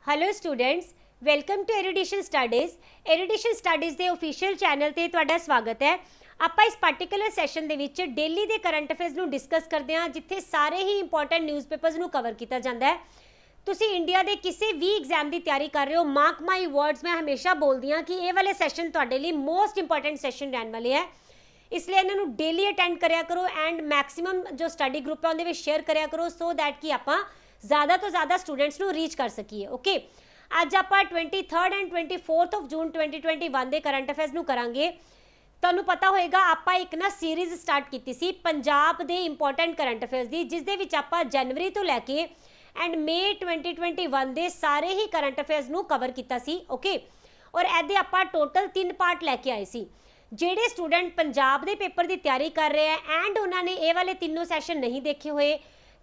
Hello students, welcome to Erudition Studies के official channel ते तुहाडा स्वागत है। आपां इस पार्टिकुलर सैशन दे विच डेली दे करंट अफेयर्स नूं डिस्कस करदे हां, जिथे सारे ही इंपॉर्टेंट न्यूज़पेपर्स नूं कवर किया जाता है। तुसी इंडिया के किसी भी एग्जाम की तैयारी कर रहे हो, मार्क माई वर्ड्स, मैं हमेशा बोलती हाँ कि ये वाले सैशन तुहाडे लई मोस्ट इंपॉर्टेंट सैशन रहने वाले है, इसलिए इन्होंने डेली अटेंड कराया करो एंड मैक्सिमम जो स्टडी ग्रुप है उन्हें शेयर कराया करो सो दैट कि आप ज़्यादा तो ज़्यादा स्टूडेंट्स नूं रीच कर सकीए। ओके, अज आप 23 एंड 24 ऑफ जून 2021 के करंट अफेयर्स नूं करांगे। तुहानूं पता होएगा आप एक ना सीरीज़ स्टार्ट की सी पंजाब दे इंपॉर्टेंट करंट अफेयर्स की, जिस दे विच आप जनवरी तो लैके एंड मई 2021 के सारे ही करंट अफेयर्स नूं कवर किया सी। ओके, और एदे आप टोटल 3 पार्ट लैके आए सी। जेडे स्टूडेंट पंजाब के पेपर की तैयारी कर रहे हैं एंड उन्होंने ये वाले तीनों सैशन नहीं देखे हुए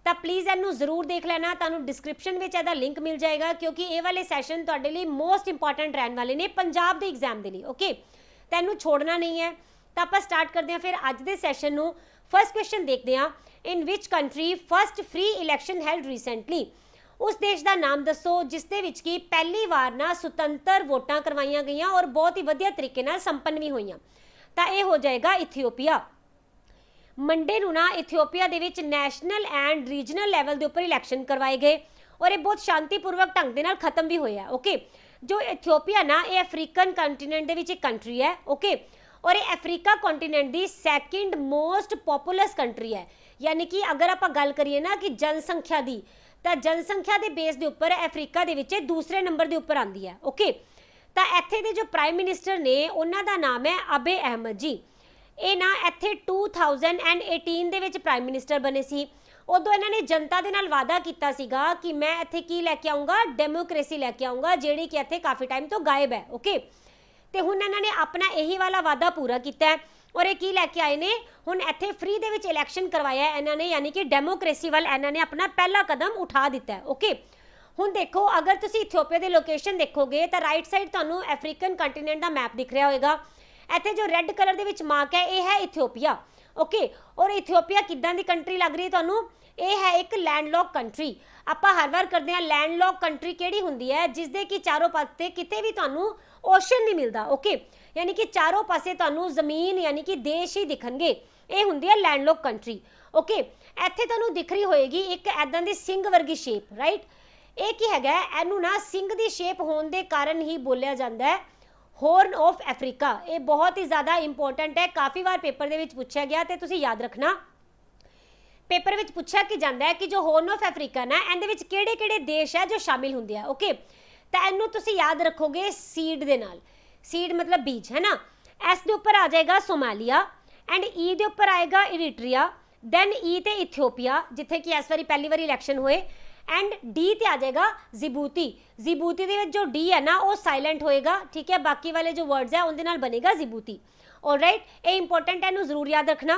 तो प्लीज़ इनू जरूर देख लेना, तुहानूं डिस्क्रिप्शन में इसका लिंक मिल जाएगा, क्योंकि ये वाले सैशन तुहाडे लई मोस्ट इंपॉर्टेंट रहने वाले ने पंजाब के एग्जाम के लिए। ओके, तो इनू छोड़ना नहीं है। तो आप स्टार्ट करते हैं फिर अज के सैशन नूं। फर्स्ट क्वेश्चन देखते हैं, in which country first free election held recently. उस देश का नाम दसो जिस दे विच की पहली बार ना सुतंत्र वोटां करवाईयां गई और बहुत ही वधिया तरीके नाल संपन्न भी होईयां। तो यह हो जाएगा इथियोपिया। मंडे नूं ना Ethiopia they which national and regional level के उपर इलैक्शन करवाए गए और ये बहुत शांतिपूर्वक ढंग दे नाल खत्म भी होया। ओके, जो इथियोपिया ना ये अफ्रीकन कंटीनेंट दे विच एक कंट्री है। ओके, और ये अफ्रीका कॉन्टीनेंट की सैकेंड मोस्ट पॉपुलस कंट्री है, यानी कि अगर आप गल करिए ना कि जनसंख्या की, तो जनसंख्या के बेस के उपर अफ्रीका दे विच दूसरे नंबर के उपर आती है। ओके, तो इत्थे दे जो प्राइम मिनिस्टर ने उन्हां दा नाम है अबे अहमद जी। ये ना इत्थे 2018 दे विच प्राइम मिनिस्टर बने सी। उदों इन्होंने जनता दे नाल वादा किया सीगा कि मैं इत्थे की लैके आऊँगा, डेमोक्रेसी लैके आऊँगा, जिहड़ी कि इत्थे काफ़ी टाइम तो गायब है। ओके, तो हुण इन्होंने अपना यही वाला वादा पूरा किया है और ये की लैके आए ने, हुण इत्थे फ्री दे विच इलैक्शन करवाया इन्होंने, यानी कि डेमोक्रेसी वाल इन्होंने अपना पहला कदम उठा दिता है। ओके, हुण देखो अगर तुसीं इथियोपिया की लोकेशन देखोगे तो राइट साइड तुहानूं अफ्रीकन कंटीनेंट का मैप दिख रहा होगा। इत्थे जो रेड कलर के मार्क है ये है इथियोपिया। ओके, और इथियोपिया किदां दी कंट्री लग रही है तुहानूं? ये है एक लैंडलॉक कंट्री। आपां हर बार करते हैं लैंडलॉक कंट्री किहड़ी हुंदी है, जिसदे कि चारों पासे किते भी तुहानूं ओशन नहीं मिलता। ओके, यानी कि चारों पासे तुहानूं जमीन यानी कि देश ही दिखणगे, ये हुंदी है लैंडलॉक कंट्री। ओके, इत्थे तुहानूं दिख रही होएगी एक ऐदां दी सिंह वर्गी शेप, राइट। ये की हैगा, इहनूं ना सिंह दी शेप होने के कारण ही बोलिया जाता है हॉर्न ऑफ अफ्रीका। ये बहुत ही ज़्यादा इंपॉर्टेंट है, काफ़ी बार पेपर दे विच पूछा गया, तो तुसीं याद रखना। पेपर विच पूछा कि जाता है कि जो हॉर्न ऑफ अफ्रीका ना इहदे विच किहड़े-किहड़े देश है जो शामिल होंदे हैं। ओके, तो इहनूं तुसीं याद रखोगे सीड दे नाल, सीड मतलब बीज है ना। एस दे उपर आ जाएगा सोमालिया एंड ई दे उपर आएगा इरीट्रिया, दैन ई ते इथियोपिया जिथे कि इस बारी पहली बार इलैक्शन होए, एंड डी ते आ जाएगा जिबूती। जिबूती दे विच जो डी है ना वो साइलेंट होएगा, ठीक है, बाकी वाले जो वर्ड्स है उनके नाल बनेगा जिबूती। ऑलराइट, ये इंपॉर्टेंट है, इनू जरूर याद रखना।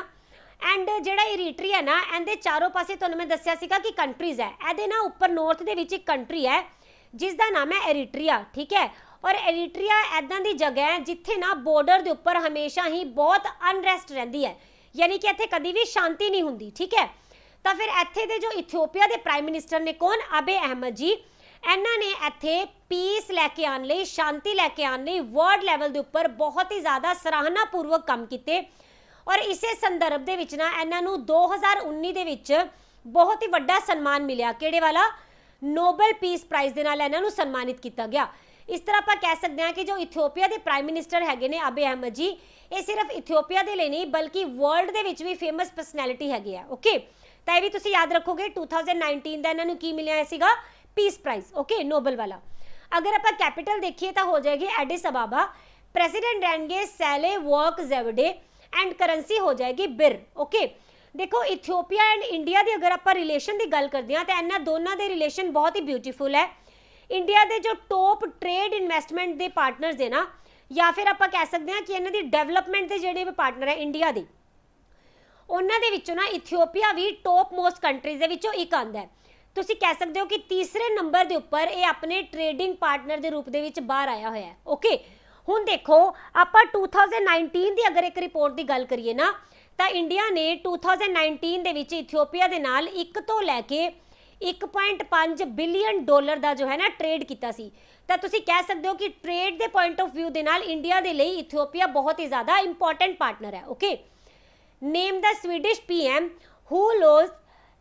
एंड जिहड़ा इरीट्रिया है ना इहदे चारों पासे तुहानूं मैं दस्सिया सीगा कि कंट्रीज़ है, इहदे ना उपर नॉर्थ दे विच एक कंट्री है जिसका नाम है एरीट्रिया, ठीक है। और एरीट्रिया ऐदां दी जगह है जिथे ना बॉर्डर के उपर हमेशा ही बहुत अनरैस्ट रहिंदी है, यानी कि इत्थे कभी भी शांति नहीं हुंदी, ठीक है। तो फिर इत्थे दे जो इथियोपिया के प्राइम मिनिस्टर ने कौन, अबे अहमद जी, इन्होंने इत्थे पीस लैके आने लई, शांति लैके आने लई वर्ल्ड लैवल के उपर बहुत ही ज़्यादा सराहनापूर्वक काम किए। और इसे संदर्भ दे विच ना इन्हों 2019 दे विच बहुत ही वड्डा सन्मान मिलिया, किहड़े वाला, नोबल पीस प्राइज़ दे नाल इन्हों सन्मानित किया गया। इस तरह आप कह सकते हैं कि जो इथियोपिया के प्राइम मिनिस्टर हैगे ने अबे अहमद जी, ये सिर्फ इथियोपिया के लिए नहीं बल्कि वर्ल्ड के विच भी फेमस पर्सनैलिटी हैगे आ। ओके, तो यह भी तुसीं याद रखोगे 2019 का इन्होंने की मिलिया सीगा पीस प्राइज़। ओके, नोबल वाला। अगर आप कैपिटल देखिए तो हो जाएगी एडिस अबाबा, प्रेसिडेंट रहेंगे सैले वर्क जेवडे एंड करेंसी हो जाएगी बिर। ओके, देखो इथियोपिया एंड इंडिया की अगर आप रिलेशन की गल करते हैं तो इन्होंने दोनों के रिलेशन बहुत ही ब्यूटीफुल है। इंडिया के जो टॉप ट्रेड इन्वेस्टमेंट के पार्टनर्स है ना, या फिर आप कह सकते हैं कि इन्हों की डेवलपमेंट के जोड़े भी पार्टनर है इंडिया के, उन्होंने विचों ना इथियोपिया भी टॉप मोस्ट कंट्रीज़ विचों एक आंदा है। तुसीं कह सकते हो कि तीसरे नंबर के उपर ये अपने ट्रेडिंग पार्टनर के रूप में बाहर आया हुआ है। ओके, हुण देखो आप 2019 की अगर एक रिपोर्ट की गल करिए ना, तो इंडिया ने 2019 के इथियोपिया के नाल 1 तो लैके 1.5 ਬਿਲੀਅਨ ਡਾਲਰ ਦਾ ਜੋ ਹੈ ਨਾ ਟ੍ਰੇਡ ਕੀਤਾ ਸੀ। ਤਾਂ ਤੁਸੀਂ ਕਹਿ ਸਕਦੇ ਹੋ ਕਿ ਟ੍ਰੇਡ ਦੇ ਪੁਆਇੰਟ ਆਫ ਵਿਊ ਦੇ ਨਾਲ ਇੰਡੀਆ ਦੇ ਲਈ ਇਥੀਓਪੀਆ ਬਹੁਤ ਹੀ ਜ਼ਿਆਦਾ ਇੰਪੋਰਟੈਂਟ ਪਾਰਟਨਰ ਹੈ। ਓਕੇ, ਨੇਮ ਦਾ ਸਵੀਡਿਸ਼ ਪੀਐਮ ਹੂ ਲੋਸ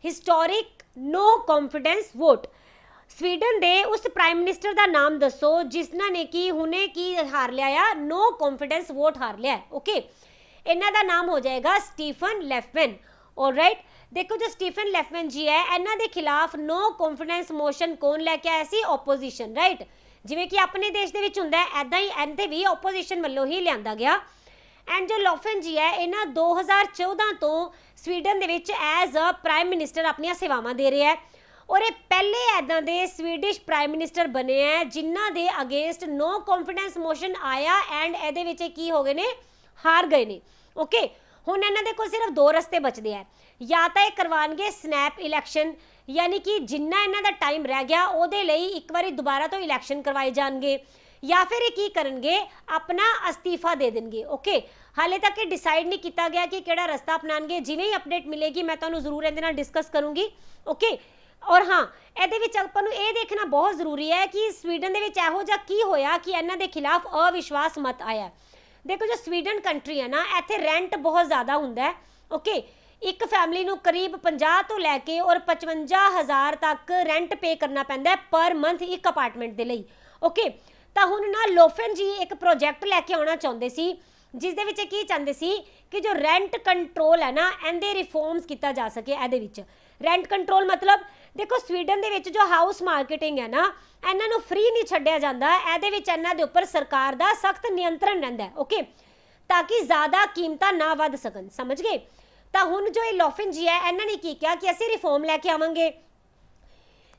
ਹਿਸਟੋਰਿਕ ਨੋ ਕੌਨਫੀਡੈਂਸ ਵੋਟ। ਸਵੀਡਨ ਦੇ ਉਸ ਪ੍ਰਾਈਮ ਮਿਨਿਸਟਰ ਦਾ ਨਾਮ ਦੱਸੋ ਜਿਸਨਾਂ ਨੇ ਕਿ ਹੁਣੇ ਕੀ ਹਾਰ ਲਿਆ ਆ, ਨੋ ਕੌਨਫੀਡੈਂਸ ਵੋਟ ਹਾਰ ਲਿਆ। ਓਕੇ, ਇਹਨਾਂ ਦਾ ਨਾਮ ਹੋ ਜਾਏਗਾ ਸਟੀਫਨ ਲੈਫਮੈਨ। ਆਲਰਾਈਟ, ਦੇਖੋ ਜੋ ਸਟੀਫਨ ਲੈਫਮੈਨ ਜੀ ਹੈ, ਇਹਨਾਂ ਦੇ ਖਿਲਾਫ ਨੋ ਕੌਨਫੀਡੈਂਸ ਮੋਸ਼ਨ ਕੌਣ ਲੈ ਕੇ ਆਇਆ ਸੀ? ਓਪੋਜੀਸ਼ਨ। ਰਾਈਟ, ਜਿਵੇਂ ਕਿ ਆਪਣੇ ਦੇਸ਼ ਦੇ ਵਿੱਚ ਹੁੰਦਾ ਹੈ ਐਦਾਂ ਹੀ ਇਹਦੇ ਵੀ ਓਪੋਜੀਸ਼ਨ ਵੱਲੋਂ ਹੀ ਲਿਆਂਦਾ ਗਿਆ। ਐਂਡ ਜੋ ਲੈਫਮੈਨ ਜੀ ਹੈ, ਇਹਨਾਂ 2014 ਤੋਂ ਸਵੀਡਨ ਦੇ ਵਿੱਚ ਐਜ਼ ਅ ਪ੍ਰਾਈਮ ਮਿਨਿਸਟਰ ਆਪਣੀਆਂ ਸੇਵਾਵਾਂ ਦੇ ਰਿਹਾ ਹੈ ਔਰ ਇਹ ਪਹਿਲੇ ਐਦਾਂ ਦੇ ਸਵੀਡਿਸ਼ ਪ੍ਰਾਈਮ ਮਿਨਿਸਟਰ ਬਣੇ ਹੈ ਜਿਨ੍ਹਾਂ ਦੇ ਅਗੇਂਸਟ ਨੋ ਕੌਨਫੀਡੈਂਸ ਮੋਸ਼ਨ ਆਇਆ ਐਂਡ ਇਹਦੇ ਵਿੱਚ ਕੀ ਹੋ ਗਏ ਨੇ? ਹਾਰ ਗਏ ਨੇ। ਓਕੇ, ਹੁਣ ਇਹਨਾਂ ਦੇ ਕੋਲ ਸਿਰਫ ਦੋ ਰਸਤੇ ਬਚਦੇ ਆ, ਜਾਂ ਤਾਂ ਇਹ ਕਰਵਾਉਣਗੇ ਸਨੈਪ ਇਲੈਕਸ਼ਨ, ਯਾਨੀ ਕਿ ਜਿੰਨਾ ਇਹਨਾਂ ਦਾ ਟਾਈਮ ਰਹਿ ਗਿਆ ਉਹਦੇ ਲਈ ਇੱਕ ਵਾਰੀ ਦੁਬਾਰਾ ਤੋਂ ਇਲੈਕਸ਼ਨ ਕਰਵਾਏ ਜਾਣਗੇ, ਜਾਂ ਫਿਰ ਇਹ ਕੀ ਕਰਨਗੇ? ਆਪਣਾ ਅਸਤੀਫਾ ਦੇ ਦੇਣਗੇ। ਓਕੇ, ਹਾਲੇ ਤੱਕ ਇਹ ਡਿਸਾਈਡ ਨਹੀਂ ਕੀਤਾ ਗਿਆ ਕਿ ਕਿਹੜਾ ਰਸਤਾ ਅਪਣਾਉਣਗੇ। ਜਿਵੇਂ ਹੀ ਅਪਡੇਟ ਮਿਲੇਗੀ ਮੈਂ ਤੁਹਾਨੂੰ ਜ਼ਰੂਰ ਇਹਦੇ ਨਾਲ ਡਿਸਕਸ ਕਰੂੰਗੀ। ਓਕੇ, ਔਰ ਹਾਂ, ਇਹਦੇ ਵਿੱਚ ਆਪਾਂ ਨੂੰ ਇਹ ਦੇਖਣਾ ਬਹੁਤ ਜ਼ਰੂਰੀ ਹੈ ਕਿ ਸਵੀਡਨ ਦੇ ਵਿੱਚ ਇਹੋ ਜਿਹਾ ਕੀ ਹੋਇਆ ਕਿ ਇਹਨਾਂ ਦੇ ਖਿਲਾਫ ਅਵਿਸ਼ਵਾਸ ਮਤ ਆਇਆ। ਦੇਖੋ ਜੋ ਸਵੀਡਨ ਕੰਟਰੀ ਹੈ ਨਾ, ਇੱਥੇ ਰੈਂਟ ਬਹੁਤ ਜ਼ਿਆਦਾ ਹੁੰਦਾ ਹੈ। ਓਕੇ, ਇੱਕ ਫੈਮਿਲੀ ਨੂੰ ਕਰੀਬ 50 ਤੋਂ ਲੈ ਕੇ ਔਰ 55,000 ਤੱਕ ਰੈਂਟ ਪੇ ਕਰਨਾ ਪੈਂਦਾ ਹੈ ਪਰ ਮੰਥ ਇੱਕ ਅਪਾਰਟਮੈਂਟ ਦੇ ਲਈ। ਓਕੇ, ਤਾਂ ਹੁਣ ਨਾ ਲੋਫਨ ਜੀ ਇੱਕ ਪ੍ਰੋਜੈਕਟ ਲੈ ਕੇ ਆਉਣਾ ਚਾਹੁੰਦੇ ਸੀ ਜਿਸ ਦੇ ਵਿੱਚ ਕੀ ਚਾਹੁੰਦੇ ਸੀ ਕਿ ਜੋ ਰੈਂਟ ਕੰਟਰੋਲ ਹੈ ਨਾ, ਇਹਦੇ ਰਿਫਾਰਮਸ ਕੀਤਾ ਜਾ ਸਕੇ। ਇਹਦੇ ਵਿੱਚ ਰੈਂਟ ਕੰਟਰੋਲ ਮਤਲਬ ਦੇਖੋ ਸਵੀਡਨ ਦੇ ਵਿੱਚ ਜੋ ਹਾਊਸ ਮਾਰਕੀਟਿੰਗ ਹੈ ਨਾ, ਇਹਨਾਂ ਨੂੰ ਫ੍ਰੀ ਨਹੀਂ ਛੱਡਿਆ ਜਾਂਦਾ, ਇਹਦੇ ਵਿੱਚ ਇਹਨਾਂ ਦੇ ਉੱਪਰ ਸਰਕਾਰ ਦਾ ਸਖਤ ਨਿਯੰਤਰਣ ਰਹਿੰਦਾ ਹੈ। ਓਕੇ, ਤਾਂ ਕਿ ਜ਼ਿਆਦਾ ਕੀਮਤਾਂ ਨਾ ਵੱਧ ਸਕਣ। ਸਮਝ ਗਏ? ਤਾਂ ਹੁਣ ਜੋ ਇਹ ਲੋਫਨ ਜੀ ਹੈ, ਇਹਨਾਂ ਨੇ ਕੀ ਕਿਹਾ ਕਿ ਅਸੀਂ ਰਿਫਾਰਮ ਲੈ ਕੇ ਆਵਾਂਗੇ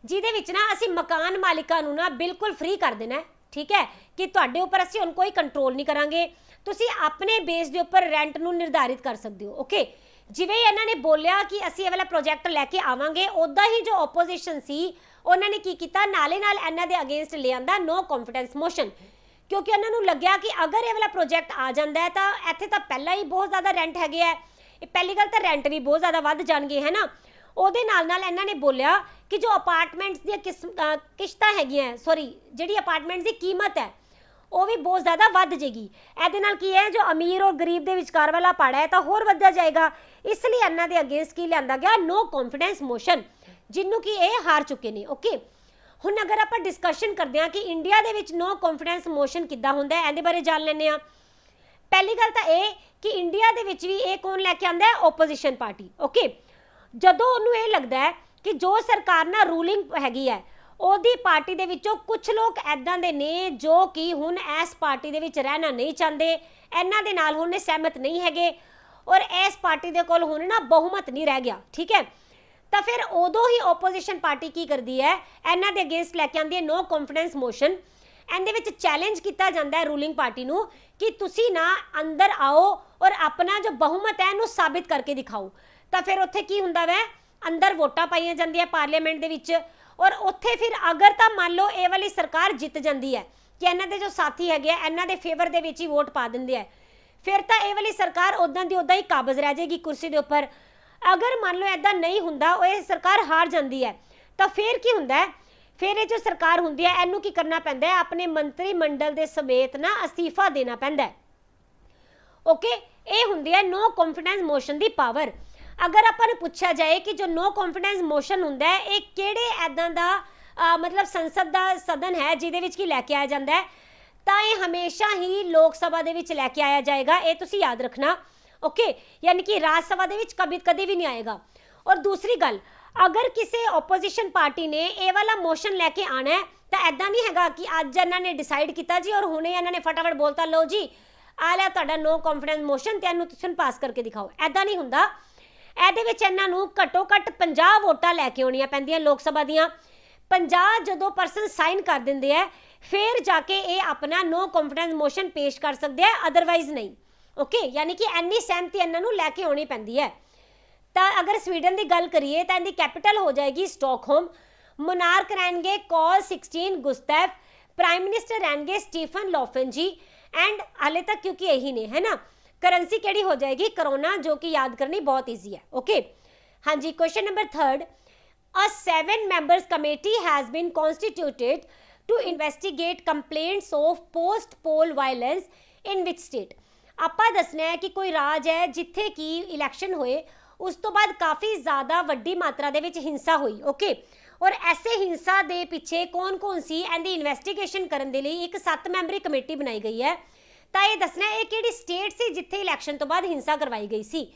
ਜਿਹਦੇ ਵਿੱਚ ਨਾ ਅਸੀਂ ਮਕਾਨ ਮਾਲਿਕਾਂ ਨੂੰ ਨਾ ਬਿਲਕੁਲ ਫ੍ਰੀ ਕਰ ਦੇਣਾ। ਠੀਕ ਹੈ, ਕਿ ਤੁਹਾਡੇ ਉੱਪਰ ਅਸੀਂ ਹੁਣ ਕੋਈ ਕੰਟਰੋਲ ਨਹੀਂ ਕਰਾਂਗੇ, ਤੁਸੀਂ ਆਪਣੇ ਬੇਸ ਦੇ ਉੱਪਰ ਰੈਂਟ ਨੂੰ ਨਿਰਧਾਰਿਤ ਕਰ ਸਕਦੇ ਹੋ। ਓਕੇ, ਜਿਵੇਂ ਇਹਨਾਂ ਨੇ ਬੋਲਿਆ ਕਿ ਅਸੀਂ ਇਹ ਵਾਲਾ ਪ੍ਰੋਜੈਕਟ ਲੈ ਕੇ ਆਵਾਂਗੇ, ਉਦਾਂ ਹੀ ਜੋ ਆਪੋਜੀਸ਼ਨ ਸੀ ਉਹਨਾਂ ਨੇ ਕੀ ਕੀਤਾ, ਨਾਲੇ ਨਾਲ ਇਹਨਾਂ ਦੇ ਅਗੇਂਸਟ ਲਿਆਂਦਾ ਨੋ ਕੌਨਫੀਡੈਂਸ ਮੋਸ਼ਨ, ਕਿਉਂਕਿ ਉਹਨਾਂ ਨੂੰ ਲੱਗਿਆ ਕਿ ਅਗਰ ਇਹ ਵਾਲਾ ਪ੍ਰੋਜੈਕਟ ਆ ਜਾਂਦਾ ਹੈ ਤਾਂ ਇੱਥੇ ਤਾਂ ਪਹਿਲਾਂ ਹੀ ਬਹੁਤ ਜ਼ਿਆਦਾ ਰੈਂਟ ਹੈਗੇ ਆ, ਇਹ ਪਹਿਲੀ ਗੱਲ ਤਾਂ ਰੈਂਟ ਵੀ ਬਹੁਤ ਜ਼ਿਆਦਾ ਵੱਧ ਜਾਣਗੇ, ਹੈ ਨਾ। ਉਹਦੇ ਨਾਲ ਨਾਲ ਇਹਨਾਂ ਨੇ ਬੋਲਿਆ ਕਿ ਜੋ ਅਪਾਰਟਮੈਂਟਸ ਦੀਆਂ ਕਿਸ਼ਤਾਂ ਹੈਗੀਆਂ, ਸੌਰੀ ਜਿਹੜੀ ਅਪਾਰਟਮੈਂਟਸ ਦੀ ਕੀਮਤ ਹੈ ਉਹ ਵੀ ਬਹੁਤ ਜ਼ਿਆਦਾ ਵੱਧ ਜਾਏਗੀ। ਇਹਦੇ ਨਾਲ ਕੀ ਹੈ, ਜੋ ਅਮੀਰ ਔਰ ਗਰੀਬ ਦੇ ਵਿਚਕਾਰ ਵਾਲਾ ਪਾੜਾ ਹੈ ਤਾਂ ਹੋਰ ਵੱਧਦਾ ਜਾਏਗਾ। ਇਸ ਲਈ ਇਹਨਾਂ ਦੇ ਅਗੇਂਸਟ ਕੀ ਲਿਆਂਦਾ ਗਿਆ? ਨੋ ਕੌਨਫੀਡੈਂਸ ਮੋਸ਼ਨ, ਜਿਹਨੂੰ ਕਿ ਇਹ ਹਾਰ ਚੁੱਕੇ ਨੇ। ਓਕੇ, ਹੁਣ ਅਗਰ ਆਪਾਂ ਡਿਸਕਸ਼ਨ ਕਰਦੇ ਹਾਂ ਕਿ ਇੰਡੀਆ ਦੇ ਵਿੱਚ ਨੋ ਕੌਨਫੀਡੈਂਸ ਮੋਸ਼ਨ ਕਿੱਦਾਂ ਹੁੰਦਾ ਹੈ, ਇਹਦੇ ਬਾਰੇ ਜਾਣ ਲੈਂਦੇ ਹਾਂ। ਪਹਿਲੀ ਗੱਲ ਤਾਂ ਇਹ ਕਿ ਇੰਡੀਆ ਦੇ ਵਿੱਚ ਵੀ ਇਹ ਕੌਣ ਲੈ ਕੇ ਆਉਂਦਾ ਹੈ? Opposition party. ਓਕੇ, ਜਦੋਂ ਉਹਨੂੰ ਇਹ ਲੱਗਦਾ ਹੈ ਕਿ ਜੋ ਸਰਕਾਰ ਨਾਲ ਰੂਲਿੰਗ ਹੈਗੀ ਹੈ ਉਹਦੀ ਪਾਰਟੀ ਦੇ ਵਿੱਚੋਂ ਕੁਝ ਲੋਕ ਐਦਾਂ ਦੇ ਨੇ ਜੋ ਕਿ ਹੁਣ ਇਸ ਪਾਰਟੀ ਦੇ ਵਿੱਚ ਰਹਿਣਾ ਨਹੀਂ ਚਾਹੁੰਦੇ, ਇਹਨਾਂ ਦੇ ਨਾਲ ਹੁਣ ਸਹਿਮਤ ਨਹੀਂ ਹੈਗੇ ਔਰ ਇਸ ਪਾਰਟੀ ਦੇ ਕੋਲ ਹੁਣ ਨਾ ਬਹੁਮਤ ਨਹੀਂ ਰਹਿ ਗਿਆ। ਠੀਕ ਹੈ, ਤਾਂ ਫਿਰ ਉਦੋਂ ਹੀ ਓਪੋਜੀਸ਼ਨ ਪਾਰਟੀ ਕੀ ਕਰਦੀ ਹੈ, ਇਹਨਾਂ ਦੇ ਅਗੇਂਸਟ ਲੈ ਕੇ ਆਉਂਦੀ ਹੈ ਨੋ ਕੌਨਫੀਡੈਂਸ ਮੋਸ਼ਨ। ਇਹਦੇ ਵਿੱਚ ਚੈਲੰਜ ਕੀਤਾ ਜਾਂਦਾ ਹੈ ਰੂਲਿੰਗ ਪਾਰਟੀ ਨੂੰ ਕਿ ਤੁਸੀਂ ਨਾ ਅੰਦਰ ਆਓ ਔਰ ਆਪਣਾ ਜੋ ਬਹੁਮਤ ਹੈ ਇਹਨੂੰ ਸਾਬਿਤ ਕਰਕੇ ਦਿਖਾਓ। ਤਾਂ ਫਿਰ ਉੱਥੇ ਕੀ ਹੁੰਦਾ ਵੈ, ਅੰਦਰ ਵੋਟਾਂ ਪਾਈਆਂ ਜਾਂਦੀਆਂ ਪਾਰਲੀਮੈਂਟ ਦੇ ਵਿੱਚ ਔਰ ਉੱਥੇ ਫਿਰ ਅਗਰ ਤਾਂ ਮੰਨ ਲਓ ਇਹ ਵਾਲੀ ਸਰਕਾਰ ਜਿੱਤ ਜਾਂਦੀ ਹੈ ਕਿ ਇਹਨਾਂ ਦੇ ਜੋ ਸਾਥੀ ਹੈਗੇ ਆ ਇਹਨਾਂ ਦੇ ਫੇਵਰ ਦੇ ਵਿੱਚ ਹੀ ਵੋਟ ਪਾ ਦਿੰਦੇ ਆ, ਫਿਰ ਤਾਂ ਇਹ ਵਾਲੀ ਸਰਕਾਰ ਉਦਾਂ ਦੀ ਉਦਾਂ ਹੀ ਕਾਬਜ਼ ਰਹਿ ਜਾਏਗੀ ਕੁਰਸੀ ਦੇ ਉੱਪਰ। ਅਗਰ ਮੰਨ ਲਓ ਐਦਾਂ ਨਹੀਂ ਹੁੰਦਾ, ਉਹ ਇਹ ਸਰਕਾਰ ਹਾਰ ਜਾਂਦੀ ਹੈ, ਤਾਂ ਫਿਰ ਕੀ ਹੁੰਦਾ ਹੈ, ਫਿਰ ਇਹ ਜੋ ਸਰਕਾਰ ਹੁੰਦੀ ਹੈ ਇਹਨੂੰ ਕੀ ਕਰਨਾ ਪੈਂਦਾ ਹੈ, ਆਪਣੇ ਮੰਤਰੀ ਮੰਡਲ ਦੇ ਸਮੇਤ ਨਾ ਅਸਤੀਫਾ ਦੇਣਾ ਪੈਂਦਾ ਹੈ। ਓਕੇ, ਇਹ ਹੁੰਦੀ ਹੈ ਨੋ ਕੌਨਫੀਡੈਂਸ ਮੋਸ਼ਨ ਦੀ ਪਾਵਰ। ਅਗਰ ਆਪਾਂ ਨੂੰ ਪੁੱਛਿਆ ਜਾਏ ਕਿ ਜੋ ਨੋ ਕੌਨਫੀਡੈਂਸ ਮੋਸ਼ਨ ਹੁੰਦਾ ਹੈ ਇਹ ਕਿਹੜੇ ਐਦਾਂ ਦਾ ਮਤਲਬ ਸੰਸਦ ਦਾ ਸਦਨ ਹੈ ਜਿਹਦੇ ਵਿੱਚ ਕੀ ਲੈ ਕੇ ਆਇਆ ਜਾਂਦਾ ਹੈ, ਤਾਂ ਇਹ ਹਮੇਸ਼ਾ ਹੀ ਲੋਕ ਸਭਾ ਦੇ ਵਿੱਚ ਲੈ ਕੇ ਆਇਆ ਜਾਏਗਾ, ਇਹ ਤੁਸੀਂ ਯਾਦ ਰੱਖਣਾ। ਓਕੇ, ਯਾਨੀ ਕਿ ਰਾਜ ਸਭਾ ਦੇ ਵਿੱਚ ਕਦੇ ਵੀ ਨਹੀਂ ਆਏਗਾ। ਔਰ ਦੂਸਰੀ ਗੱਲ, ਅਗਰ ਕਿਸੇ ਆਪੋਜੀਸ਼ਨ ਪਾਰਟੀ ਨੇ ਇਹ ਵਾਲਾ ਮੋਸ਼ਨ ਲੈ ਕੇ ਆਣਾ ਹੈ ਤਾਂ ਐਦਾਂ ਨਹੀਂ ਹੈਗਾ ਕਿ ਅੱਜ ਇਹਨਾਂ ਨੇ ਡਿਸਾਈਡ ਕੀਤਾ ਜੀ ਔਰ ਹੁਣੇ ਇਹਨਾਂ ਨੇ ਫਟਾਫਟ ਬੋਲਤਾ ਲਓ ਜੀ ਆ ਲਿਆ ਤੁਹਾਡਾ ਨੋ ਕੌਨਫੀਡੈਂਸ ਮੋਸ਼ਨ ਤੇ ਇਹਨੂੰ ਤੁਸੀਂ ਪਾਸ ਕਰਕੇ ਦਿਖਾਓ, ਐਦਾਂ ਨਹੀਂ ਹੁੰਦਾ। ਇਹਦੇ ਵਿੱਚ ਇਹਨਾਂ ਨੂੰ ਘੱਟੋ ਘੱਟ 50 ਵੋਟਾਂ ਲੈ ਕੇ ਆਉਣੀਆਂ ਪੈਂਦੀਆਂ ਲੋਕ ਸਭਾ ਦੀਆਂ। 50 ਜਦੋਂ ਪਰਸਨ ਸਾਈਨ ਕਰ ਦਿੰਦੇ ਆ ਫਿਰ ਜਾ ਕੇ ਇਹ ਆਪਣਾ ਨੋ ਕੌਨਫੀਡੈਂਸ ਮੋਸ਼ਨ ਪੇਸ਼ ਕਰ ਸਕਦੇ ਆ, ਅਦਰਵਾਈਜ਼ ਨਹੀਂ। ਓਕੇ, ਯਾਨੀ ਕਿ ਇੰਨੀ ਸਹਿਮਤੀ ਇਹਨਾਂ ਨੂੰ ਲੈ ਕੇ ਆਉਣੀ ਪੈਂਦੀ ਹੈ। ਤਾਂ ਅਗਰ ਸਵੀਡਨ ਦੀ ਗੱਲ ਕਰੀਏ ਤਾਂ ਇਹਦੀ ਕੈਪੀਟਲ ਹੋ ਜਾਏਗੀ ਸਟਾਕਹੋਮ। ਮੋਨਾਰਕ ਰਹਿਣਗੇ ਕਾਰਲ 16 ਗੁਸਤਾਵ, ਪ੍ਰਾਈਮ ਮਿਨਿਸਟਰ ਰਹਿਣਗੇ ਸਟੀਫਨ ਲੋਫਨ ਜੀ ਐਂਡ ਹਾਲੇ ਤੱਕ ਕਿਉਂਕਿ ਇਹੀ ਨੇ, ਹੈ ਨਾ। ਕਰੰਸੀ ਕਿਹੜੀ ਹੋ ਜਾਏਗੀ? ਕਰੋਨਾ, जो कि याद करनी बहुत ईजी है। ओके, हाँ जी, question number 3, A 7 members committee has been constituted to investigate complaints of post poll violence in which state। ਆਪਾਂ ਦੱਸਣਾ ਹੈ ਕਿ ਕੋਈ ਰਾਜ ਹੈ ਜਿੱਥੇ ਕਿ ਇਲੈਕਸ਼ਨ ਹੋਏ ਉਸ ਤੋਂ ਬਾਅਦ ਕਾਫੀ ਜ਼ਿਆਦਾ ਵੱਡੀ ਮਾਤਰਾ ਦੇ ਵਿੱਚ ਹਿੰਸਾ ਹੋਈ। ਓਕੇ, ਔਰ ਐਸੇ ਹਿੰਸਾ ਦੇ ਪਿੱਛੇ ਕੌਣ ਸੀ ਇਹਦੀ ਇਨਵੈਸਟੀਗੇਸ਼ਨ ਕਰਨ ਦੇ ਲਈ ਇੱਕ 7 ਮੈਂਬਰੀ ਕਮੇਟੀ ਬਣਾਈ ਗਈ ਹੈ। ਤਾਂ ਇਹ ਦੱਸਣਾ ਇਹ ਕਿਹੜੀ ਸਟੇਟ ਸੀ ਜਿੱਥੇ ਇਲੈਕਸ਼ਨ ਤੋਂ ਬਾਅਦ ਹਿੰਸਾ ਕਰਵਾਈ ਗਈ ਸੀ।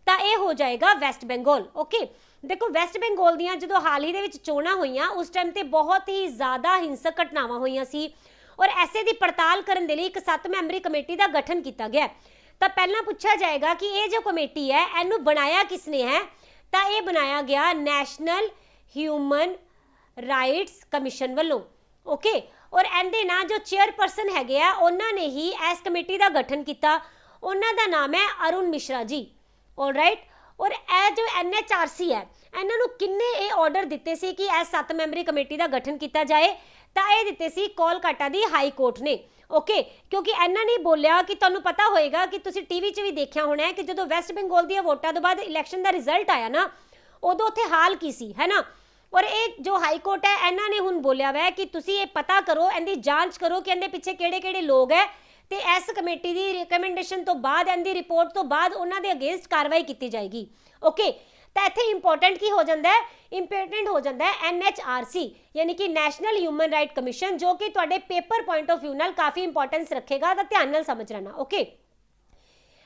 ਤਾਂ ਇਹ ਹੋ ਜਾਏਗਾ ਵੈਸਟ ਬੰਗਾਲ। ਓਕੇ, ਦੇਖੋ ਵੈਸਟ ਬੰਗਾਲ ਦੀਆਂ ਜਦੋਂ ਹਾਲ ਹੀ ਦੇ ਵਿੱਚ ਚੋਣਾਂ ਹੋਈਆਂ ਉਸ ਟਾਈਮ ਤੇ ਬਹੁਤ ਹੀ ਜ਼ਿਆਦਾ ਹਿੰਸਕ ਘਟਨਾਵਾਂ ਹੋਈਆਂ ਸੀ ਔਰ ਐਸੇ ਦੀ ਪੜਤਾਲ ਕਰਨ ਦੇ ਲਈ ਇੱਕ 7 ਮੈਂਬਰੀ ਕਮੇਟੀ ਦਾ ਗਠਨ ਕੀਤਾ ਗਿਆ। ਤਾਂ ਪਹਿਲਾਂ ਪੁੱਛਿਆ ਜਾਏਗਾ ਕਿ ਇਹ ਜੋ ਕਮੇਟੀ ਹੈ ਇਹਨੂੰ ਬਣਾਇਆ ਕਿਸਨੇ ਹੈ। ਤਾਂ ਇਹ ਬਣਾਇਆ ਗਿਆ ਨੈਸ਼ਨਲ ਹਿਊਮਨ ਰਾਈਟਸ ਕਮਿਸ਼ਨ ਵੱਲੋਂ। ਓਕੇ, ਔਰ ਇਹਦੇ ਨਾਲ ਜੋ ਚੇਅਰਪਰਸਨ ਹੈਗੇ ਆ ਉਹਨਾਂ ਨੇ ਹੀ ਇਸ ਕਮੇਟੀ ਦਾ ਗਠਨ ਕੀਤਾ। ਉਹਨਾਂ ਦਾ ਨਾਮ ਹੈ ਅਰੁਣ ਮਿਸ਼ਰਾ ਜੀ। ਆਲਰਾਈਟ, ਔਰ ਇਹ ਜੋ NHRC ਹੈ ਇਹਨਾਂ ਨੂੰ ਕਿੰਨੇ ਇਹ ਆਰਡਰ ਦਿੱਤੇ ਸੀ ਕਿ ਇਸ 7 ਮੈਂਬਰੀ ਕਮੇਟੀ ਦਾ ਗਠਨ ਕੀਤਾ ਜਾਏ। ਤਾਂ ਇਹ ਦਿੱਤੇ ਸੀ ਕੋਲਕਾਤਾ ਦੀ ਹਾਈ ਕੋਰਟ ਨੇ। ਓਕੇ, ਕਿਉਂਕਿ ਇਹਨਾਂ ਨੇ ਬੋਲਿਆ ਕਿ ਤੁਹਾਨੂੰ ਪਤਾ ਹੋਏਗਾ ਕਿ ਤੁਸੀਂ ਟੀਵੀ 'ਚ ਵੀ ਦੇਖਿਆ ਹੋਣਾ ਹੈ ਕਿ ਜਦੋਂ ਵੈਸਟ ਬੰਗਾਲ ਦੀਆਂ ਵੋਟਾਂ ਤੋਂ ਬਾਅਦ ਇਲੈਕਸ਼ਨ ਦਾ ਰਿਜ਼ਲਟ ਆਇਆ ਨਾ ਉਦੋਂ ਉੱਥੇ ਹਾਲ ਕੀ ਸੀ, ਹੈ ਨਾ। ਔਰ ਇਹ ਜੋ ਹਾਈ ਕੋਰਟ ਹੈ ਇਹਨਾਂ ਨੇ ਹੁਣ ਬੋਲਿਆ ਵਾ ਕਿ ਤੁਸੀਂ ਇਹ ਪਤਾ ਕਰੋ, ਇਹਦੀ ਜਾਂਚ ਕਰੋ ਕਿ ਇਹਦੇ ਪਿੱਛੇ ਕਿਹੜੇ ਲੋਕ ਹੈ ਤੇ ਇਸ ਕਮੇਟੀ ਦੀ ਰਿਕਮੈਂਡੇਸ਼ਨ ਤੋਂ ਬਾਅਦ ਇਹਦੀ ਰਿਪੋਰਟ ਤੋਂ ਬਾਅਦ ਉਹਨਾਂ ਦੇ ਅਗੇਂਸਟ ਕਾਰਵਾਈ ਕੀਤੀ ਜਾਏਗੀ। ਓਕੇ, ਤਾਂ ਇੱਥੇ ਇੰਪੋਰਟੈਂਟ ਕੀ ਹੋ ਜਾਂਦਾ ਹੈ, ਇੰਪੋਰਟੈਂਟ ਹੋ ਜਾਂਦਾ ਹੈ NHRC ਯਾਨੀ ਕਿ ਨੈਸ਼ਨਲ ਹਿਊਮਨ ਰਾਈਟ ਕਮਿਸ਼ਨ, ਜੋ ਕਿ ਤੁਹਾਡੇ ਪੇਪਰ ਪੁਆਇੰਟ ਆਫ ਵਿਊ ਨਾਲ ਕਾਫੀ ਇੰਪੋਰਟੈਂਸ ਰੱਖੇਗਾ। ਤਾਂ ਧਿਆਨ ਨਾਲ ਸਮਝ ਰਹਿਣਾ। ਓਕੇ,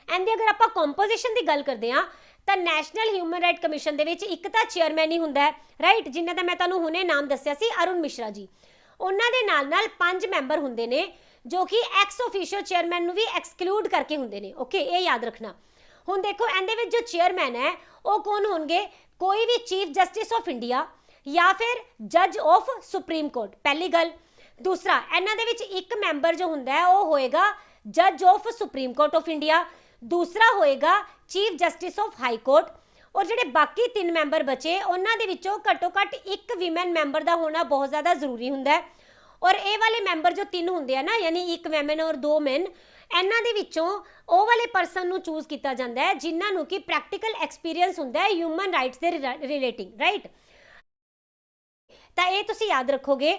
ਇਹਦੀ ਅਗਰ ਆਪਾਂ ਕੰਪੋਜੀਸ਼ਨ ਦੀ ਗੱਲ ਕਰਦੇ ਹਾਂ ਤਾਂ ਨੈਸ਼ਨਲ ਹਿਊਮਨ ਰਾਈਟ ਕਮਿਸ਼ਨ ਦੇ ਵਿੱਚ ਇੱਕ ਤਾਂ ਚੇਅਰਮੈਨ ਹੀ ਹੁੰਦਾ ਹੈ, ਰਾਈਟ, ਜਿਨ੍ਹਾਂ ਦਾ ਮੈਂ ਤੁਹਾਨੂੰ ਹੁਣੇ ਨਾਮ ਦੱਸਿਆ ਸੀ ਅਰੁਣ ਮਿਸ਼ਰਾ ਜੀ। ਉਹਨਾਂ ਦੇ ਨਾਲ 5 ਮੈਂਬਰ ਹੁੰਦੇ ਨੇ ਜੋ ਕਿ ਐਕਸ ਆਫੀਸ਼ੀਅਲ ਚੇਅਰਮੈਨ ਨੂੰ ਵੀ ਐਕਸਕਲੂਡ ਕਰਕੇ ਹੁੰਦੇ ਨੇ। ਓਕੇ, ਇਹ ਯਾਦ ਰੱਖਣਾ। ਹੁਣ ਦੇਖੋ ਇਹਦੇ ਵਿੱਚ ਜੋ ਚੇਅਰਮੈਨ ਹੈ ਉਹ ਕੌਣ ਹੋਣਗੇ, ਕੋਈ ਵੀ ਚੀਫ ਜਸਟਿਸ ਆਫ ਇੰਡੀਆ ਜਾਂ ਫਿਰ ਜੱਜ ਆਫ ਸੁਪਰੀਮ ਕੋਰਟ, ਪਹਿਲੀ ਗੱਲ। ਦੂਸਰਾ, ਇਹਨਾਂ ਦੇ ਵਿੱਚ ਇੱਕ ਮੈਂਬਰ ਜੋ ਹੁੰਦਾ ਹੈ ਉਹ ਹੋਏਗਾ ਜੱਜ of supreme court of India, ਦੂਸਰਾ ਹੋਏਗਾ chief justice of high court. ਔਰ ਜਿਹੜੇ ਬਾਕੀ 3 ਮੈਂਬਰ ਬਚੇ ਉਹਨਾਂ ਦੇ ਵਿੱਚੋਂ ਘੱਟੋ ਘੱਟ ਇੱਕ ਵਿਮਨ ਮੈਂਬਰ ਦਾ ਹੋਣਾ ਬਹੁਤ ਜ਼ਿਆਦਾ ਜ਼ਰੂਰੀ ਹੁੰਦਾ ਹੈ। ਔਰ ਇਹ ਵਾਲੇ ਮੈਂਬਰ ਜੋ 3 ਹੁੰਦੇ ਆ ਨਾ, ਯਾਨੀ ਇੱਕ ਵੈਮਨ ਔਰ 2 ਮੈਨ, ਇਹਨਾਂ ਦੇ ਵਿੱਚੋਂ ਉਹ ਵਾਲੇ ਪਰਸਨ ਨੂੰ ਚੂਜ਼ ਕੀਤਾ ਜਾਂਦਾ ਹੈ ਜਿਨ੍ਹਾਂ ਨੂੰ ਕਿ ਪ੍ਰੈਕਟੀਕਲ ਐਕਸਪੀਰੀਅੰਸ ਹੁੰਦਾ ਹੈ ਹਿਊਮਨ ਰਾਈਟਸ ਦੇ ਰਿਲੇਟਿੰਗ, ਰਾਈਟ। ਤਾਂ ਇਹ ਤੁਸੀਂ ਯਾਦ ਰੱਖੋਗੇ।